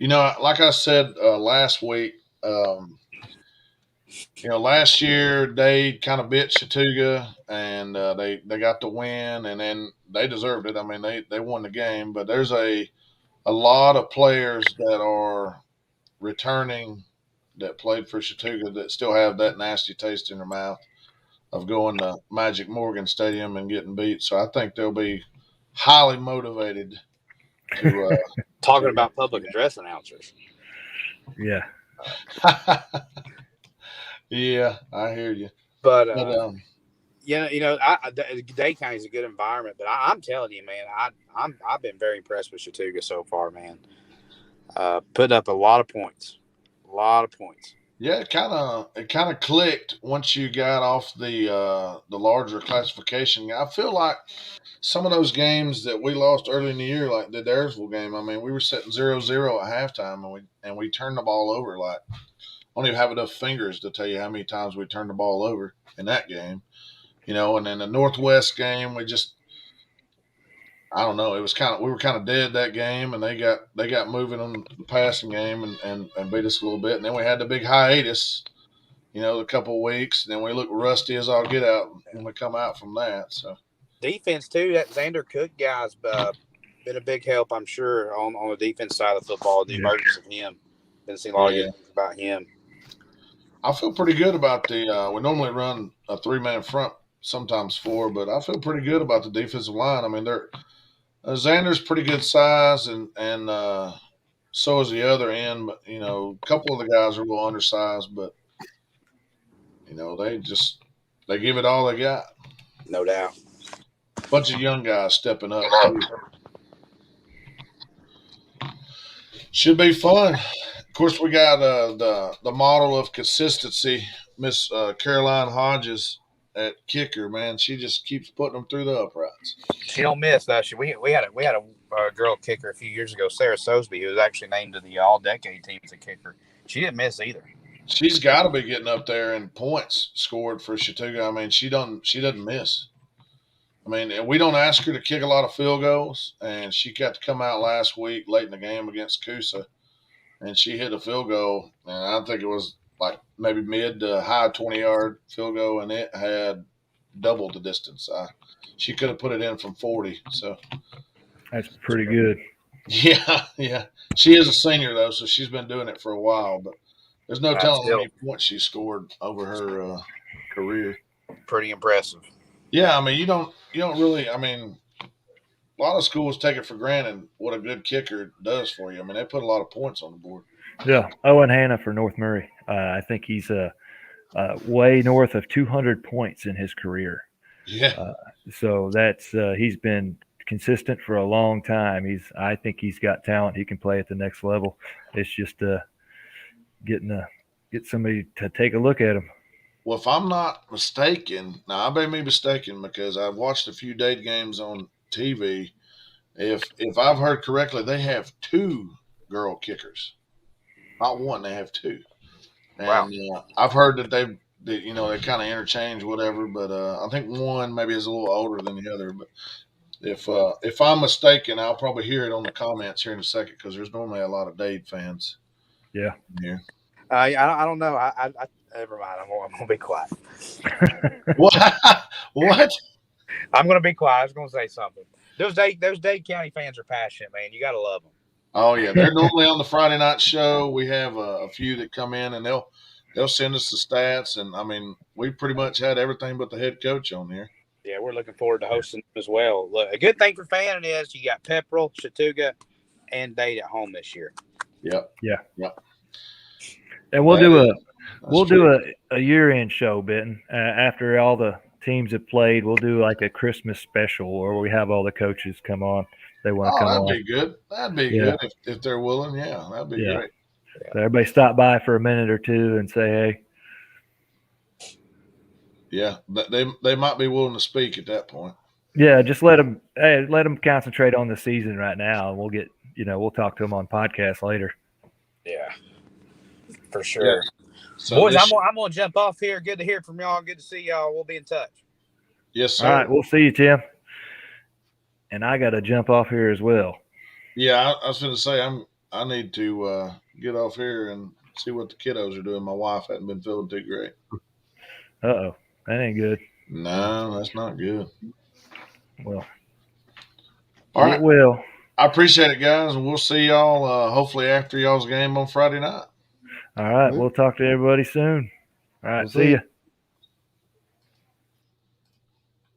Like I said last week, last year they kind of bit Chattooga and they got the win, and then they deserved it. I mean, they won the game, but there's a lot of players that are returning that played for Chattooga that still have that nasty taste in their mouth of going to Magic Morgan Stadium and getting beat. So I think they'll be highly motivated to Talking about public address announcers. Yeah. Yeah, I hear you. But Dade County is a good environment. But I'm telling you, man, I've been very impressed with Chattooga so far, man. Putting up a lot of points. Yeah, it kind of clicked once you got off the larger classification. I feel like some of those games that we lost early in the year, like the Daresville game. I mean, we were sitting 0-0 at halftime, and we turned the ball over. Like, I don't even have enough fingers to tell you how many times we turned the ball over in that game. And then the Northwest game, I don't know. It was we were kind of dead that game, and they got moving on the passing game and beat us a little bit. And then we had the big hiatus, a couple of weeks, and then we looked rusty as all get out when we come out from that. So defense too. That Xander Cook guy's been a big help, I'm sure, on the defense side of football. The emergence of him. Been seeing a lot of good things about him. I feel pretty good about we normally run a 3-man front, sometimes 4, but I feel pretty good about the defensive line. I mean, Xander's pretty good size, and so is the other end. But a couple of the guys are a little undersized, but they give it all they got. No doubt. Bunch of young guys stepping up too. Should be fun. Of course, we got the model of consistency, Miss Caroline Hodges at kicker. Man, she just keeps putting them through the uprights. She don't miss, does she? We had a girl kicker a few years ago, Sarah Sosby, who was actually named to the All-Decade team as a kicker. She didn't miss either. She's got to be getting up there in points scored for Chattooga. I mean, she doesn't miss. I mean, and we don't ask her to kick a lot of field goals, and she got to come out last week late in the game against Coosa, and she hit a field goal, and I think it was like maybe mid to high 20-yard field goal, and it had double the distance. She could have put it in from 40. So That's pretty good. yeah. She is a senior though, so she's been doing it for a while, but there's no telling how many points she scored over her career. Pretty impressive. Yeah, I mean, you don't really. I mean, a lot of schools take it for granted what a good kicker does for you. I mean, they put a lot of points on the board. Yeah, Owen Hanna for North Murray. I think he's way north of 200 points in his career. Yeah. So that's he's been consistent for a long time. I think he's got talent. He can play at the next level. It's just get somebody to take a look at him. Well, if I'm not mistaken, now I may be mistaken because I've watched a few Dade games on TV. If I've heard correctly, they have 2 girl kickers, not one. They have 2. And wow. I've heard that they kind of interchange whatever, but I think one maybe is a little older than the other. But if I'm mistaken, I'll probably hear it on the comments here in a second because there's normally a lot of Dade fans. Yeah. Here. I don't know. I never mind. I'm gonna be quiet. What? I'm gonna be quiet. I was gonna say something. Those Dade County fans are passionate, man. You gotta love them. Oh yeah, they're normally on the Friday night show. We have a few that come in and they'll send us the stats, and I mean we pretty much had everything but the head coach on here. Yeah, we're looking forward to hosting them as well. Look, a good thing for Fannin is you got Pepperell, Chattooga, and Dade at home this year. Yep. Yeah. Yep. And we'll do a year-end show, Benton. After all the teams have played, we'll do like a Christmas special where we have all the coaches come on. They want to come on. That'd be good. That'd be good if they're willing. Yeah, that'd be great. So everybody stop by for a minute or two and say, hey. Yeah, they might be willing to speak at that point. Yeah, just let them concentrate on the season right now, and we'll talk to them on podcast later. Yeah, for sure. Yeah. So boys, I'm gonna jump off here. Good to hear from y'all. Good to see y'all. We'll be in touch. Yes, sir. All right, we'll see you, Tim. And I got to jump off here as well. Yeah, I was going to say I need to get off here and see what the kiddos are doing. My wife hasn't been feeling too great. Uh-oh. That ain't good. No, that's not good. Well, all right. It will. I appreciate it, guys, and we'll see y'all hopefully after y'all's game on Friday night. All right. We'll talk to everybody soon. All right. See you.